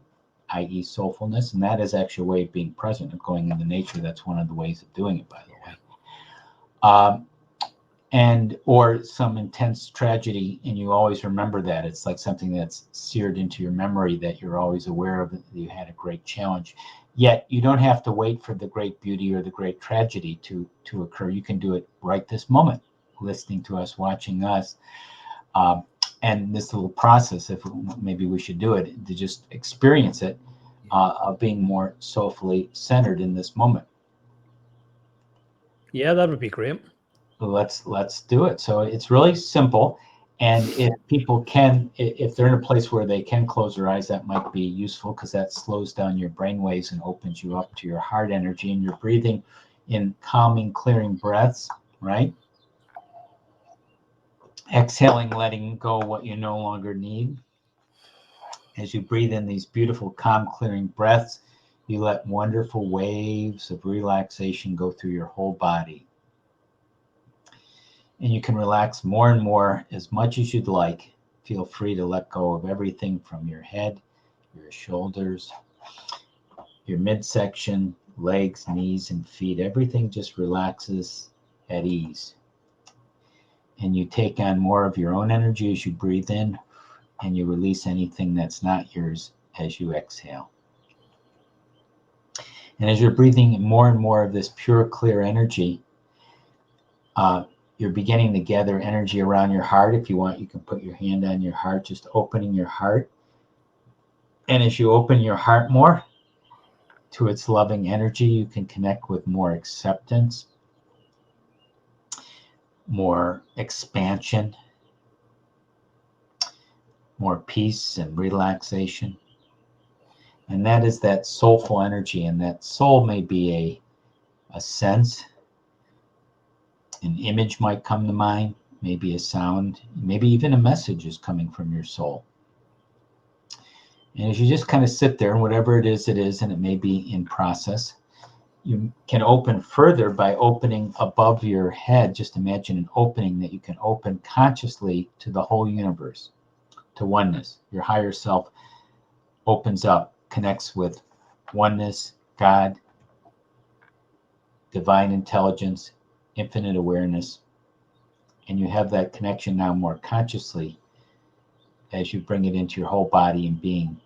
i.e. soulfulness. And that is actually a way of being present and going into nature. That's one of the ways of doing it, by the way. And or some intense tragedy, and you always remember that. It's like something that's seared into your memory that you're always aware of, that you had a great challenge. Yet you don't have to wait for the great beauty or the great tragedy to occur. You can do it right this moment, listening to us, watching us. And this little process, if maybe we should do it, to just experience it, of being more soulfully centered in this moment. Yeah, that would be great. Let's do it. So it's really simple. And if people can, if they're in a place where they can close their eyes, that might be useful, because that slows down your brain waves and opens you up to your heart energy. And you're breathing in calming, clearing breaths, right? Exhaling, letting go what you no longer need. As you breathe in these beautiful, calm, clearing breaths, you let wonderful waves of relaxation go through your whole body. And you can relax more and more as much as you'd like. Feel free to let go of everything from your head, your shoulders, your midsection, legs, knees, and feet. Everything just relaxes at ease. And you take on more of your own energy as you breathe in, and you release anything that's not yours as you exhale. And as you're breathing more and more of this pure, clear energy, you're beginning to gather energy around your heart. If you want, you can put your hand on your heart, just opening your heart. And as you open your heart more to its loving energy, you can connect with more acceptance, more expansion, more peace and relaxation. And that is that soulful energy. And that soul may be a sense. An image might come to mind, maybe a sound, maybe even a message is coming from your soul. And as you just kind of sit there, and whatever it is, and it may be in process, you can open further by opening above your head. Just imagine an opening that you can open consciously to the whole universe, to oneness. Your higher self opens up, connects with oneness, God, divine intelligence, infinite awareness, and you have that connection now more consciously as you bring it into your whole body and being.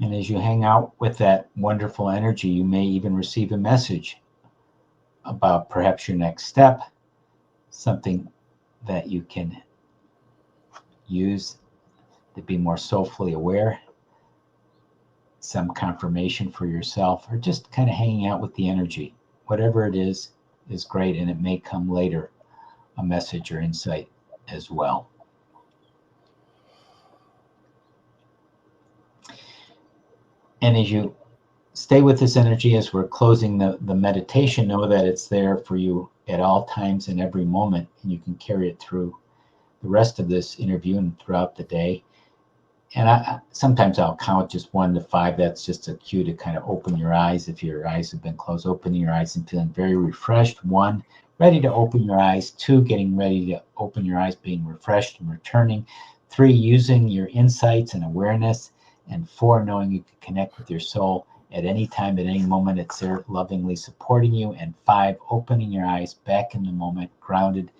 And as you hang out with that wonderful energy, you may even receive a message about perhaps your next step, something that you can use to be more soulfully aware, some confirmation for yourself, or just kind of hanging out with the energy. Whatever it is great, and it may come later, a message or insight as well. And as you stay with this energy, as we're closing the meditation, know that it's there for you at all times and every moment, and you can carry it through the rest of this interview and throughout the day. sometimes I'll count just 1 to 5. That's just a cue to kind of open your eyes. If your eyes have been closed, opening your eyes and feeling very refreshed. 1, ready to open your eyes. 2, getting ready to open your eyes, being refreshed and returning. 3, using your insights and awareness. And 4, knowing you can connect with your soul at any time, at any moment. It's there lovingly supporting you. And 5, opening your eyes, back in the moment, grounded,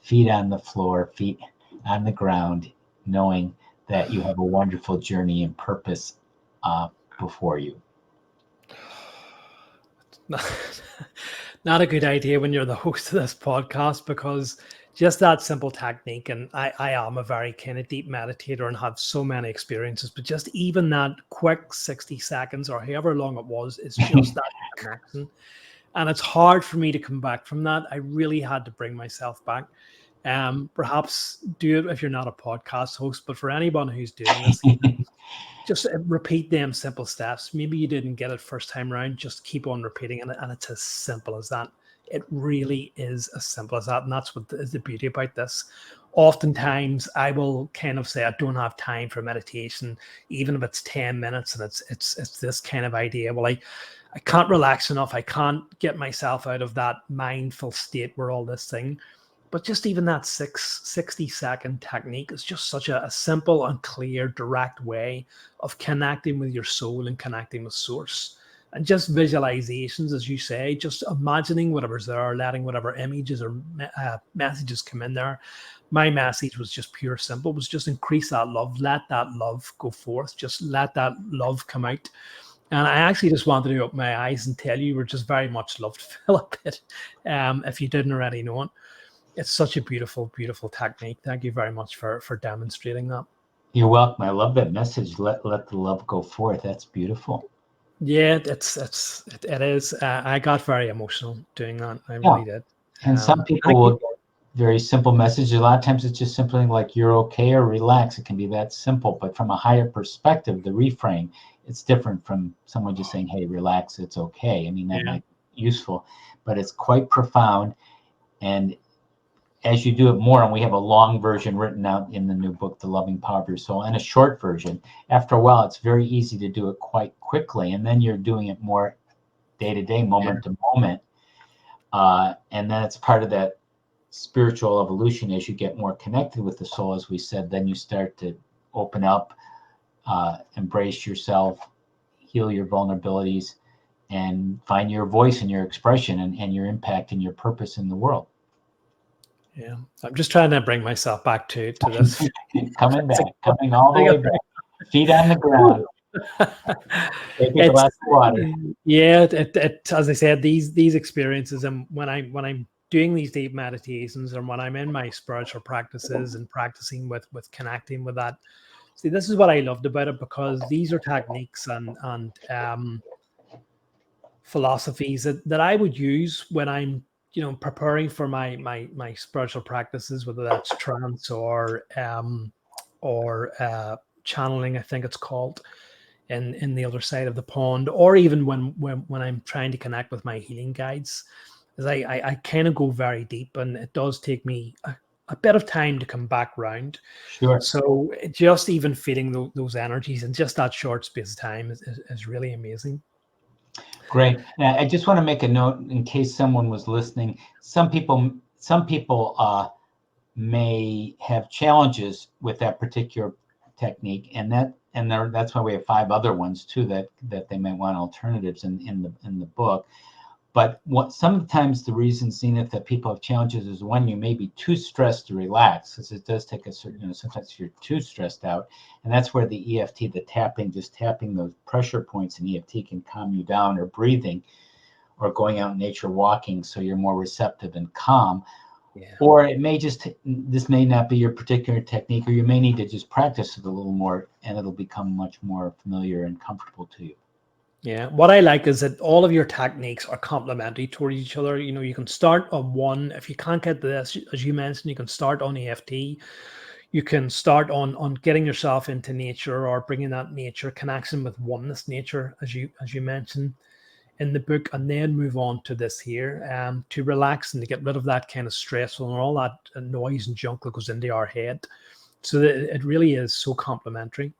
feet on the floor, feet on the ground, knowing that you have a wonderful journey and purpose before you. Not a good idea when you're the host of this podcast, because just that simple technique, and I am a very kind of deep meditator and have so many experiences, but just even that quick 60 seconds or however long it was, is just that connection. And it's hard for me to come back from that. I really had to bring myself back. Perhaps do it if you're not a podcast host, but for anyone who's doing this, just repeat them simple steps. Maybe you didn't get it first time around, just keep on repeating it. And it's as simple as that. It really is as simple as that. And that's what is the beauty about this. Oftentimes I will kind of say, I don't have time for meditation, even if it's 10 minutes and it's this kind of idea. Well, I can't relax enough. I can't get myself out of that mindful state where all this thing. But just even that 60-second technique is just such a simple and clear, direct way of connecting with your soul and connecting with source. And just visualizations, as you say, just imagining whatever's there, letting whatever images or messages come in there. My message was just pure simple, was just increase that love, let that love go forth, just let that love come out. And I actually just wanted to open my eyes and tell you we're just very much loved Philip, if you didn't already know it. It's such a beautiful, beautiful technique. Thank you very much for demonstrating that. You're welcome. I love that message. Let the love go forth. That's beautiful. Yeah, it is. I got very emotional doing that. I really did. And some people will get very simple messages. A lot of times it's just simply like you're okay or relax. It can be that simple. But from a higher perspective, the reframe, it's different from someone just saying, hey, relax, it's okay. I mean, that might be useful, but it's quite profound. And as you do it more, and we have a long version written out in the new book, The Loving Power of Your Soul, and a short version, after a while, it's very easy to do it quite quickly. And then you're doing it more day to day, moment to moment. And then it's part of that spiritual evolution as you get more connected with the soul, as we said. Then you start to open up, embrace yourself, heal your vulnerabilities, and find your voice and your expression and your impact and your purpose in the world. Yeah, I'm just trying to bring myself back to this. Coming all the way back, feet on the ground. Take a glass of water. Yeah, as I said, these experiences, and when I'm doing these deep meditations, and when I'm in my spiritual practices and practicing with connecting with that. See, this is what I loved about it, because these are techniques and philosophies that I would use when I'm preparing for my spiritual practices, whether that's trance or channeling, I think it's called, in the other side of the pond, or even when I'm trying to connect with my healing guides, is I kind of go very deep, and it does take me a bit of time to come back round. Sure. So just even feeling those energies in just that short space of time is really amazing. Great. Now, I just want to make a note in case someone was listening. Some people may have challenges with that particular technique, and that's why we have 5 other ones too that they might want alternatives in the book. But sometimes the reason, Zenith, that people have challenges is when you may be too stressed to relax, because it does take a certain, sometimes you're too stressed out. And that's where the EFT, just tapping those pressure points in EFT can calm you down, or breathing, or going out in nature, walking, so you're more receptive and calm. Yeah. Or it may this may not be your particular technique, or you may need to just practice it a little more, and it'll become much more familiar and comfortable to you. Yeah, what I like is that all of your techniques are complementary toward each other. You can start on one. If you can't get this, as you mentioned, you can start on EFT. You can start on getting yourself into nature, or bringing that nature connection with oneness nature, as you mentioned in the book, and then move on to this here, to relax and to get rid of that kind of stressful and all that noise and junk that goes into our head. So that it really is so complementary.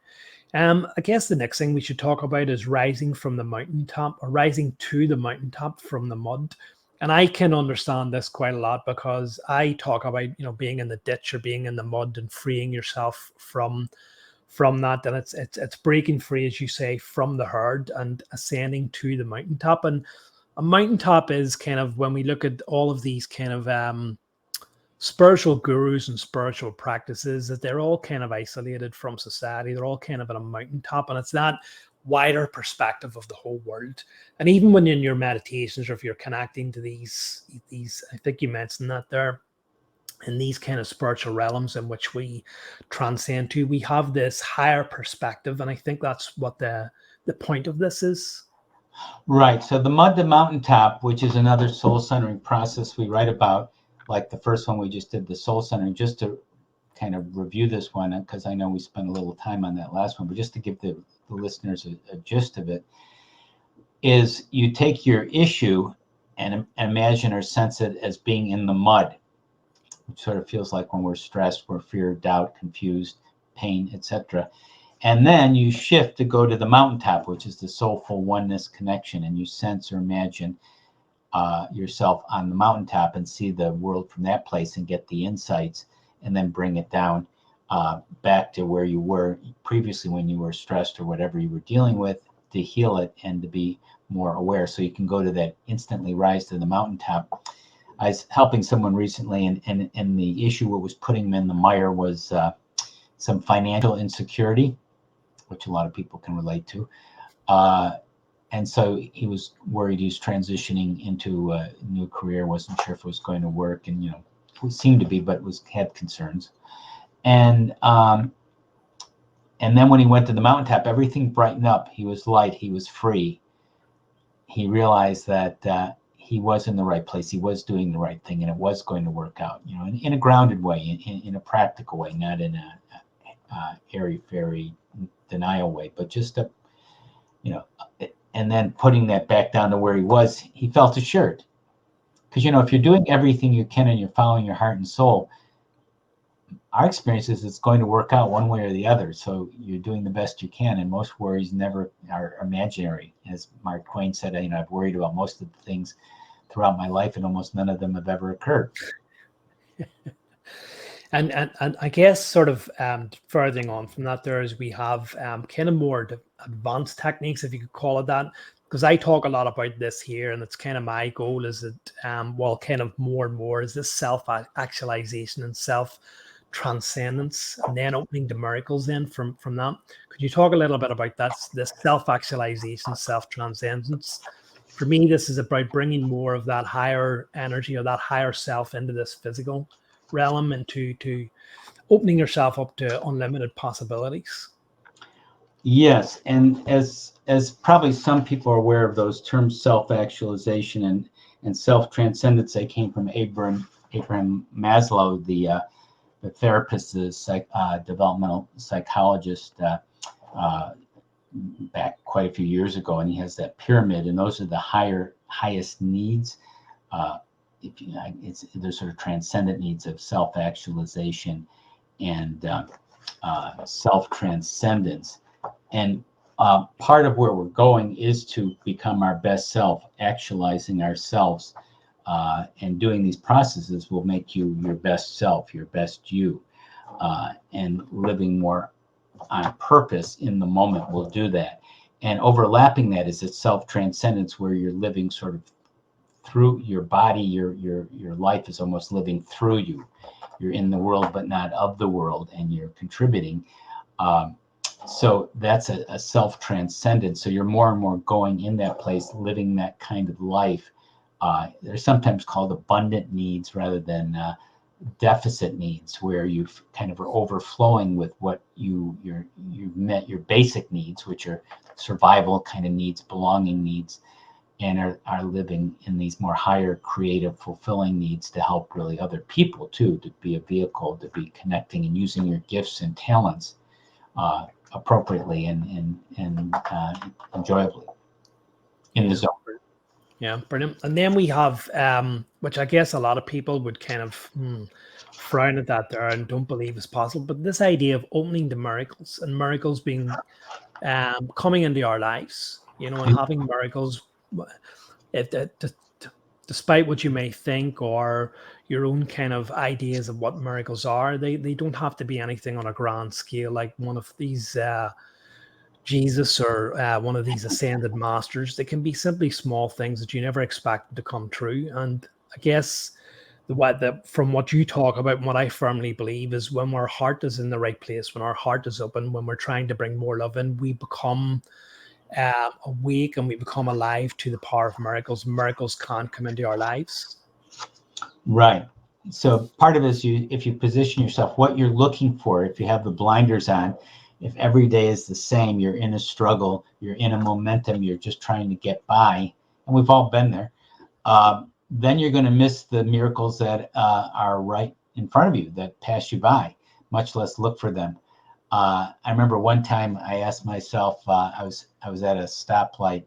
I guess the next thing we should talk about is rising from the mountaintop, or rising to the mountaintop from the mud. And I can understand this quite a lot, because I talk about, being in the ditch or being in the mud and freeing yourself from that. And it's breaking free, as you say, from the herd and ascending to the mountaintop. And a mountaintop is kind of, when we look at all of these kind of spiritual gurus and spiritual practices, that they're all kind of isolated from society. They're all kind of at a mountaintop, and it's that wider perspective of the whole world. And even when in your meditations, or if you're connecting to these, I think you mentioned that there, in these kind of spiritual realms in which we transcend to, we have this higher perspective. And I think that's what the point of this is. Right. So the mud to mountaintop, which is another soul centering process we write about, like the first one we just did, the soul centering, just to kind of review this one, because I know we spent a little time on that last one, but just to give the listeners a gist of it, is you take your issue and imagine or sense it as being in the mud, which sort of feels like when we're stressed, we're fear, doubt, confused, pain, etc. And then you shift to go to the mountaintop, which is the soulful oneness connection, and you sense or imagine yourself on the mountaintop and see the world from that place and get the insights, and then bring it down back to where you were previously when you were stressed or whatever you were dealing with, to heal it and to be more aware. So you can go to that instantly rise to the mountaintop. I was helping someone recently, and the issue what was putting them in the mire was some financial insecurity, which a lot of people can relate to. And so he was worried. He was transitioning into a new career, wasn't sure if it was going to work, and it seemed to be, but had concerns. And then when he went to the mountaintop, everything brightened up. He was light. He was free. He realized that he was in the right place. He was doing the right thing, and it was going to work out. In a grounded way, in a practical way, not in a airy-fairy denial way, but just a, and then putting that back down to where he was, he felt assured. Because, if you're doing everything you can and you're following your heart and soul, our experience is it's going to work out one way or the other. So you're doing the best you can, and most worries never are imaginary. As Mark Twain said, I've worried about most of the things throughout my life, and almost none of them have ever occurred. And I guess sort of furthering on from that, there is, we have kind of more advanced techniques, if you could call it that, because I talk a lot about this here, and it's kind of my goal is that, kind of more and more is this self-actualization and self-transcendence, and then opening to miracles then from that. Could you talk a little bit about that, this self-actualization, self-transcendence? For me, this is about bringing more of that higher energy, or that higher self, into this physical realm, and to opening yourself up to unlimited possibilities. Yes, and as probably some people are aware of those terms, self-actualization and self-transcendence, they came from Abraham Maslow, the therapist, the developmental psychologist, back quite a few years ago, and he has that pyramid, and those are the highest needs. There's sort of transcendent needs of self-actualization and self-transcendence. And part of where we're going is to become our best self. Actualizing ourselves and doing these processes will make you your best self, your best you. And living more on purpose in the moment will do that. And overlapping that is its self-transcendence, where you're living sort of through your body. Your life is almost living through you. You're in the world, but not of the world, and you're contributing. So that's a self-transcendence. So you're more and more going in that place, living that kind of life. They're sometimes called abundant needs rather than deficit needs, where you've kind of are overflowing with what you've met your basic needs, which are survival kind of needs, belonging needs, and are living in these more higher, creative, fulfilling needs to help really other people too, to be a vehicle, to be connecting and using your gifts and talents appropriately and enjoyably in the zone. Yeah, brilliant. And then we have, which I guess a lot of people would kind of frown at that there and don't believe is possible, but this idea of opening to miracles and miracles being coming into our lives, and having miracles, if despite what you may think or your own kind of ideas of what miracles are, they don't have to be anything on a grand scale like one of these Jesus or one of these ascended masters. They can be simply small things that you never expected to come true. And I guess from what you talk about and what I firmly believe is when our heart is in the right place, when our heart is open, when we're trying to bring more love in, we become awake and we become alive to the power of miracles. Miracles can't come into our lives. Right. So part of it is if you position yourself, what you're looking for, if you have the blinders on, if every day is the same, you're in a struggle, you're in a momentum, you're just trying to get by, and we've all been there, then you're going to miss the miracles that are right in front of you, that pass you by, much less look for them. I remember one time I asked myself, I was at a stoplight,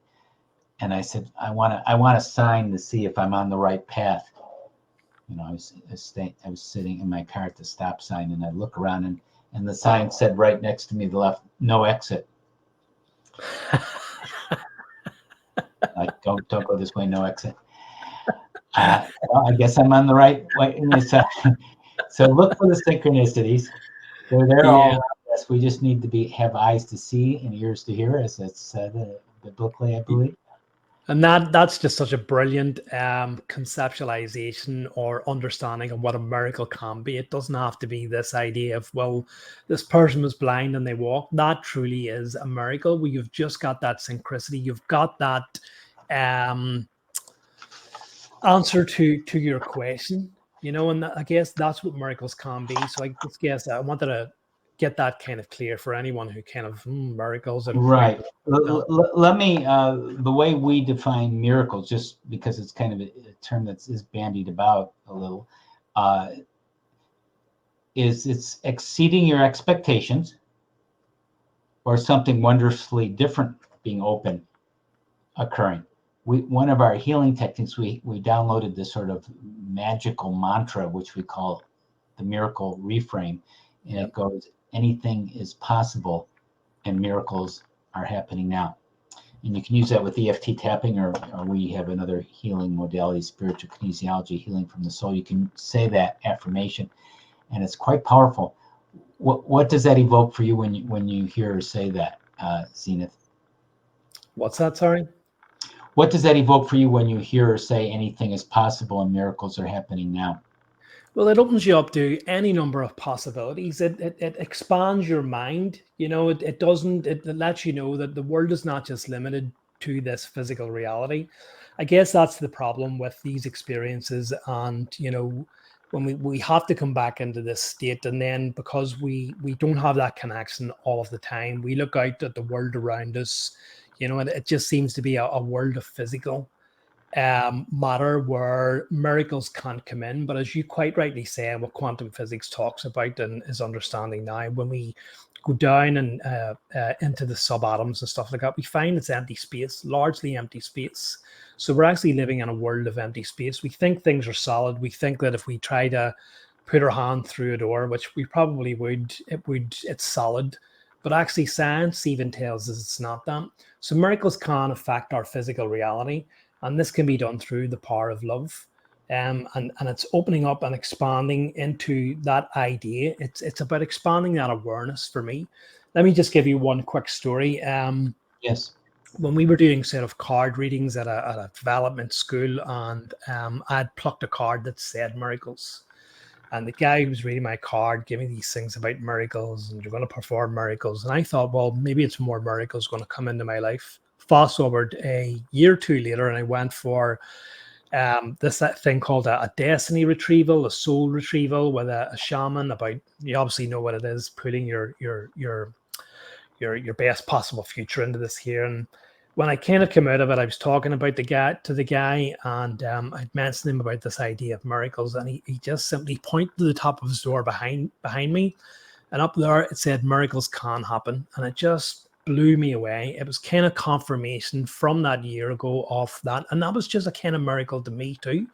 and I said, I want a sign to see if I'm on the right path. I was sitting in my car at the stop sign, and I look around, and the sign said right next to me, the left, no exit. Like, don't go this way, no exit. Well, I guess I'm on the right way. So look for the synchronicities. They're there all around us. We just need to have eyes to see and ears to hear, as it's said biblically, I believe. And that's just such a brilliant conceptualization or understanding of what a miracle can be. It doesn't have to be this idea of, well, this person was blind and they walked. That truly is a miracle where you've just got that synchronicity. You've got that answer to your question, and I guess that's what miracles can be. So I guess I wanted to get that kind of clear for anyone who kind of miracles and right. Let me the way we define miracles, just because it's kind of a term that is bandied about a little, is it's exceeding your expectations or something wonderfully different being occurring. One of our healing techniques, we downloaded this sort of magical mantra, which we call the miracle reframe, and it goes, anything is possible and miracles are happening now. And you can use that with EFT tapping, or we have another healing modality, spiritual kinesiology, healing from the soul. You can say that affirmation, and it's quite powerful. What does that evoke for you when you hear her say that, Zenith? What's that, sorry? What does that evoke for you when you hear her say anything is possible and miracles are happening now? Well, it opens you up to any number of possibilities. It expands your mind. It lets you know that the world is not just limited to this physical reality. I guess that's the problem with these experiences. And, when we have to come back into this state, and then because we don't have that connection all of the time, we look out at the world around us, and it just seems to be a world of physical matter where miracles can't come in. But as you quite rightly say, and what quantum physics talks about and is understanding now, when we go down and into the subatoms and stuff like that, we find it's empty space, largely empty space. So we're actually living in a world of empty space. We think things are solid. We think that if we try to put our hand through a door, which we probably would, it's solid. But actually science even tells us it's not that. So miracles can affect our physical reality. And this can be done through the power of love. And it's opening up and expanding into that idea. It's about expanding that awareness for me. Let me just give you one quick story. Yes. When we were doing sort of card readings at a development school, and I'd plucked a card that said miracles. And the guy who was reading my card gave me these things about miracles, and you're going to perform miracles. And I thought, well, maybe it's more miracles going to come into my life. Fast forward a year or two later, and I went for this thing called a destiny retrieval, a soul retrieval with a shaman. About, you obviously know what it is, putting your best possible future into this here. And when I kind of came out of it, I was talking about the guy, and I'd mentioned him about this idea of miracles, and he just simply pointed to the top of his door behind me, and up there it said miracles can happen, and it just blew me away. It was kind of confirmation from that year ago of that. And that was just a kind of miracle to me too.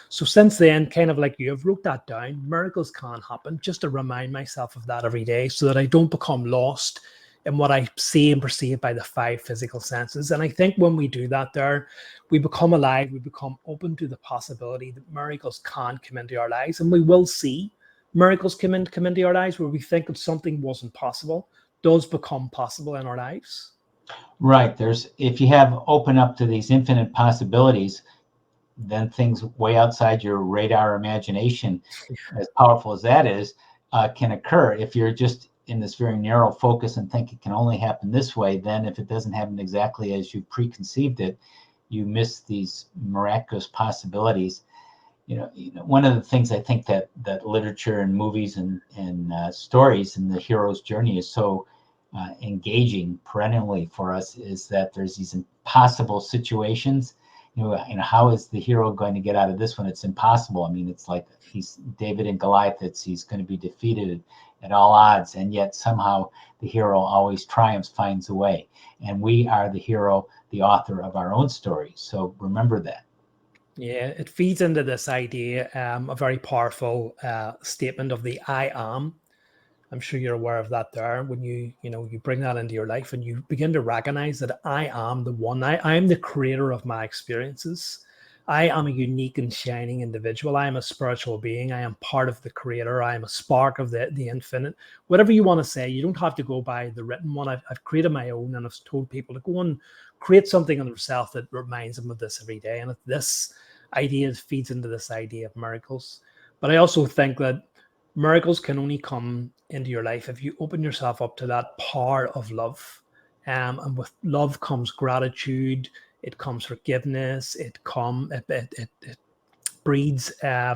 So since then, kind of like you have wrote that down, miracles can happen, just to remind myself of that every day so that I don't become lost in what I see and perceive by the 5 physical senses. And I think when we do that there, we become alive, we become open to the possibility that miracles can come into our lives, and we will see miracles come into our lives where we think that something wasn't possible does become possible in our lives. Right. If you have open up to these infinite possibilities, then things way outside your radar imagination, as powerful as that is, can occur. If you're just in this very narrow focus and think it can only happen this way, then if it doesn't happen exactly as you preconceived it, you miss these miraculous possibilities. One of the things I think that literature and movies and stories and the hero's journey is so engaging perennially for us is that there's these impossible situations. How is the hero going to get out of this one? It's impossible. I mean, it's like he's David and Goliath. He's going to be defeated at all odds, and yet somehow the hero always triumphs, finds a way. And we are the hero, the author of our own stories. So remember that. Yeah, it feeds into this idea, a very powerful statement of the I am. I'm sure you're aware of that there. When you bring that into your life and you begin to recognize that I am the one, I am the creator of my experiences. I am a unique and shining individual. I am a spiritual being. I am part of the creator. I am a spark of the infinite. Whatever you want to say, you don't have to go by the written one. I've created my own, and I've told people to go and create something on themselves that reminds them of this every day. And this idea feeds into this idea of miracles. But I also think that miracles can only come into your life if you open yourself up to that power of love. And with love comes gratitude, it comes forgiveness, it breeds I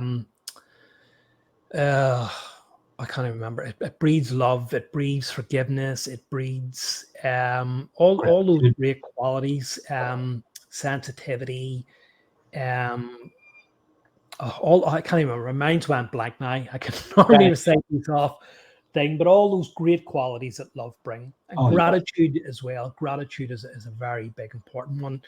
can't even remember. It breeds love, it breeds forgiveness, it breeds all those great qualities, sensitivity, I can't even remember. My mind's went blank now. I can normally recite these off thing, but all those great qualities that love bring, and gratitude as well. Gratitude is a very big, important one.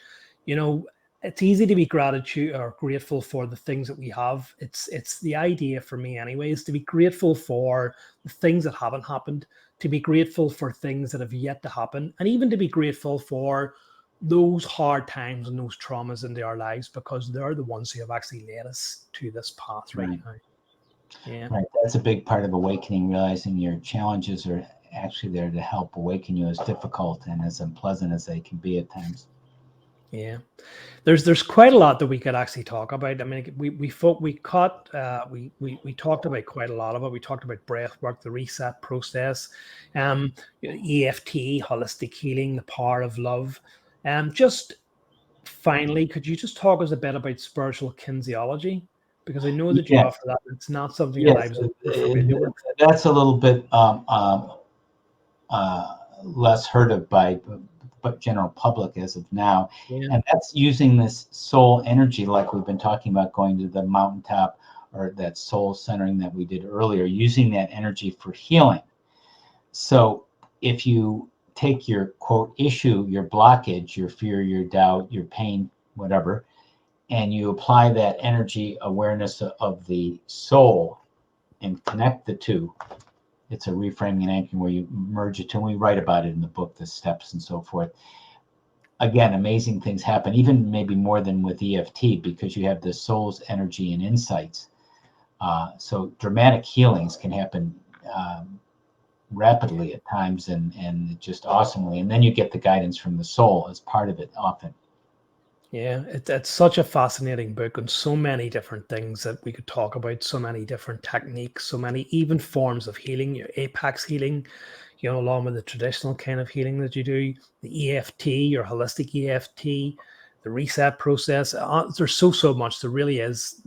It's easy to be gratitude or grateful for the things that we have. It's the idea for me, anyways, to be grateful for the things that haven't happened, to be grateful for things that have yet to happen, and even to be grateful for those hard times and those traumas into our lives, because they're the ones who have actually led us to this path right now. Yeah. Right. That's a big part of awakening, realizing your challenges are actually there to help awaken you, as difficult and as unpleasant as they can be at times. Yeah. There's quite a lot that we could actually talk about. I mean, we talked about quite a lot of it. We talked about breath work, the reset process, EFT, holistic healing, the power of love. Just finally, could you just talk us a bit about spiritual kinesiology? Because I know that you offer that. It's not something that I was familiar with. That's a little bit less heard of by but general public as of now. And that's using this soul energy, like we've been talking about, going to the mountaintop, or that soul centering that we did earlier, using that energy for healing. So if you take your quote issue, your blockage, your fear, your doubt, your pain, whatever, and you apply that energy awareness of the soul and connect the two, it's a reframing and anchoring where you merge it to, and we write about it in the book, the steps and so forth. Again, amazing things happen, even maybe more than with EFT, because you have the soul's energy and insights. So dramatic healings can happen rapidly at times and just awesomely. And then you get the guidance from the soul as part of it often. Yeah, it's such a fascinating book, and so many different things that we could talk about, so many different techniques, so many even forms of healing, your apex healing, along with the traditional kind of healing that you do, the EFT, your holistic EFT, the reset process. There's so much. There really is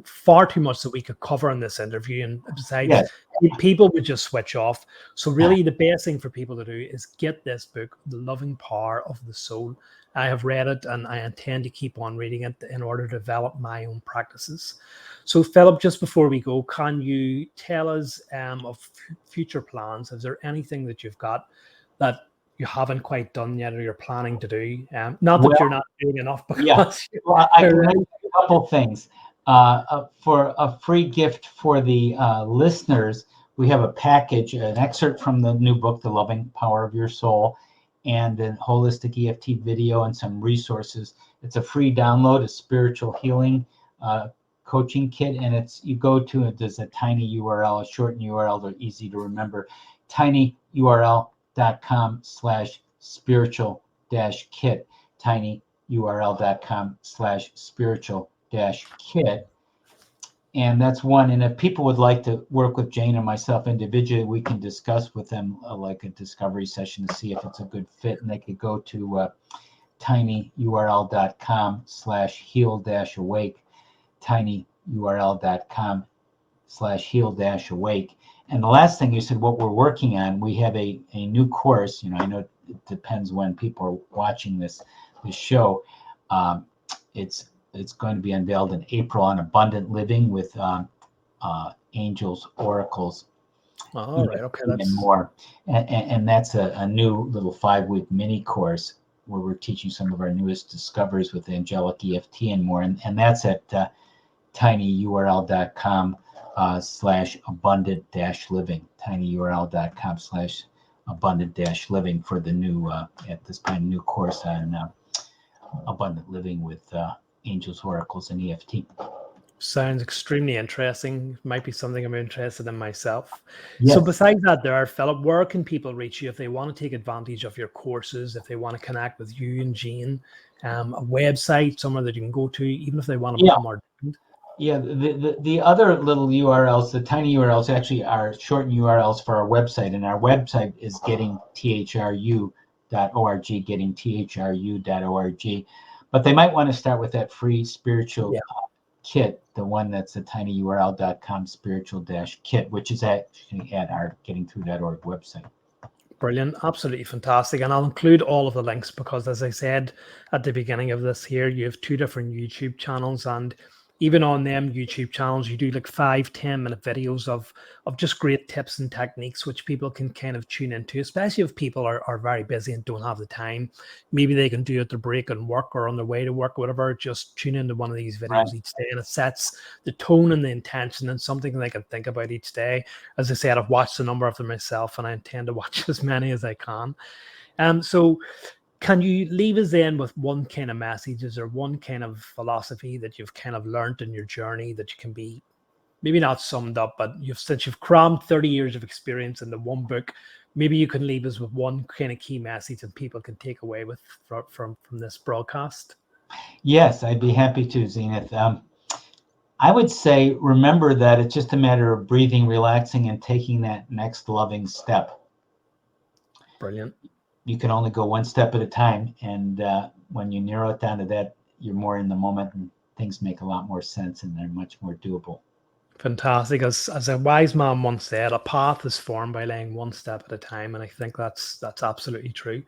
far too much that we could cover in this interview. And besides, people would just switch off. So really the best thing for people to do is get this book, The Loving Power of the Soul. I have read it, and I intend to keep on reading it in order to develop my own practices. So, Philip, just before we go, can you tell us of future plans? Is there anything that you've got that you haven't quite done yet or you're planning to do? Not that you're not doing enough, because yeah. Well, I can mention a couple things. For a free gift for the listeners, we have a package, an excerpt from the new book, The Loving Power of Your Soul, and a holistic EFT video and some resources. It's a free download, a spiritual healing coaching kit, and you go to it. There's a tiny URL, a shortened URL, they're easy to remember, tinyurl.com/spiritual-kit, tinyurl.com/spiritual-kit. And that's one. And if people would like to work with Jane and myself individually, we can discuss with them like a discovery session to see if it's a good fit. And they could go to tinyurl.com/heal-awake, tinyurl.com/heal-awake. And the last thing you said, what we're working on, we have a new course. I know it depends when people are watching this show. It's going to be unveiled in April on abundant living with angels, oracles, all right, okay, and more. And that's a new little 5-week mini course where we're teaching some of our newest discoveries with angelic EFT and more. And that's at tinyurl.com/abundant-living, tinyurl.com/abundant-living for the new, at this point, new course on abundant living with angels, oracles, and EFT. Sounds extremely interesting. Might be something I'm interested in myself. Yes. So besides that there, Philip, where can people reach you if they want to take advantage of your courses, if they want to connect with you and Jane, a website, somewhere that you can go to, even if they want to become our student? Yeah, the other little URLs, the tiny URLs, actually are shortened URLs for our website, and our website is gettingthru.org, gettingthru.org. But they might want to start with that free spiritual kit, the one that's the tinyurl.com/spiritual-kit, which is actually at our gettingthru.org website. Brilliant. Absolutely fantastic. And I'll include all of the links because, as I said at the beginning of this here, you have 2 different YouTube channels, and even on them YouTube channels, you do like 5-10 minute videos of just great tips and techniques, which people can kind of tune into, especially if people are very busy and don't have the time. Maybe they can do it at their break and work or on their way to work, whatever. Just tune into one of these videos each day, and it sets the tone and the intention and something they can think about each day. As I said, I've watched a number of them myself, and I intend to watch as many as I can. So can you leave us in with one kind of messages or one kind of philosophy that you've kind of learned in your journey that you can be maybe not summed up, but since you've crammed 30 years of experience into one book, maybe you can leave us with one kind of key message that people can take away with from this broadcast? Yes, I'd be happy to, Zenith. I would say, remember that it's just a matter of breathing, relaxing, and taking that next loving step. Brilliant. You can only go one step at a time. And when you narrow it down to that, you're more in the moment and things make a lot more sense and they're much more doable. Fantastic. As a wise man once said, a path is formed by laying one step at a time. And I think that's absolutely true.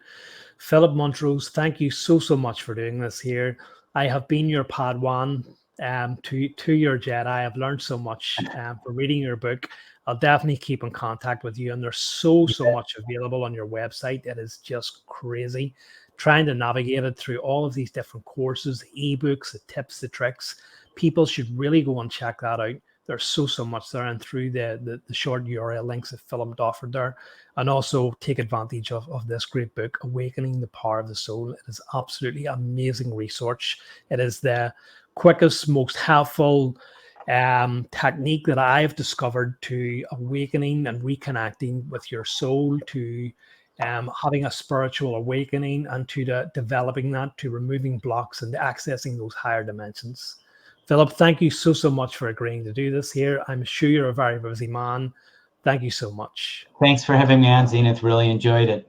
Philip Mountrose, thank you so much for doing this here. I have been your Padawan to your Jedi. I've learned so much from reading your book. I'll definitely keep in contact with you. And there's so much available on your website. It is just crazy. Trying to navigate it through all of these different courses, the ebooks, the tips, the tricks. People should really go and check that out. There's so much there, and through the short URL links that Philip offered there, and also take advantage of this great book, Awakening the Power of the Soul. It is absolutely amazing research. It is the quickest, most helpful technique that I have discovered to awakening and reconnecting with your soul, to having a spiritual awakening, and to developing that, to removing blocks and accessing those higher dimensions. Philip, thank you so much for agreeing to do this here. I'm sure you're a very busy man. Thank you so much. Thanks for having me on, Zenith. Really enjoyed it.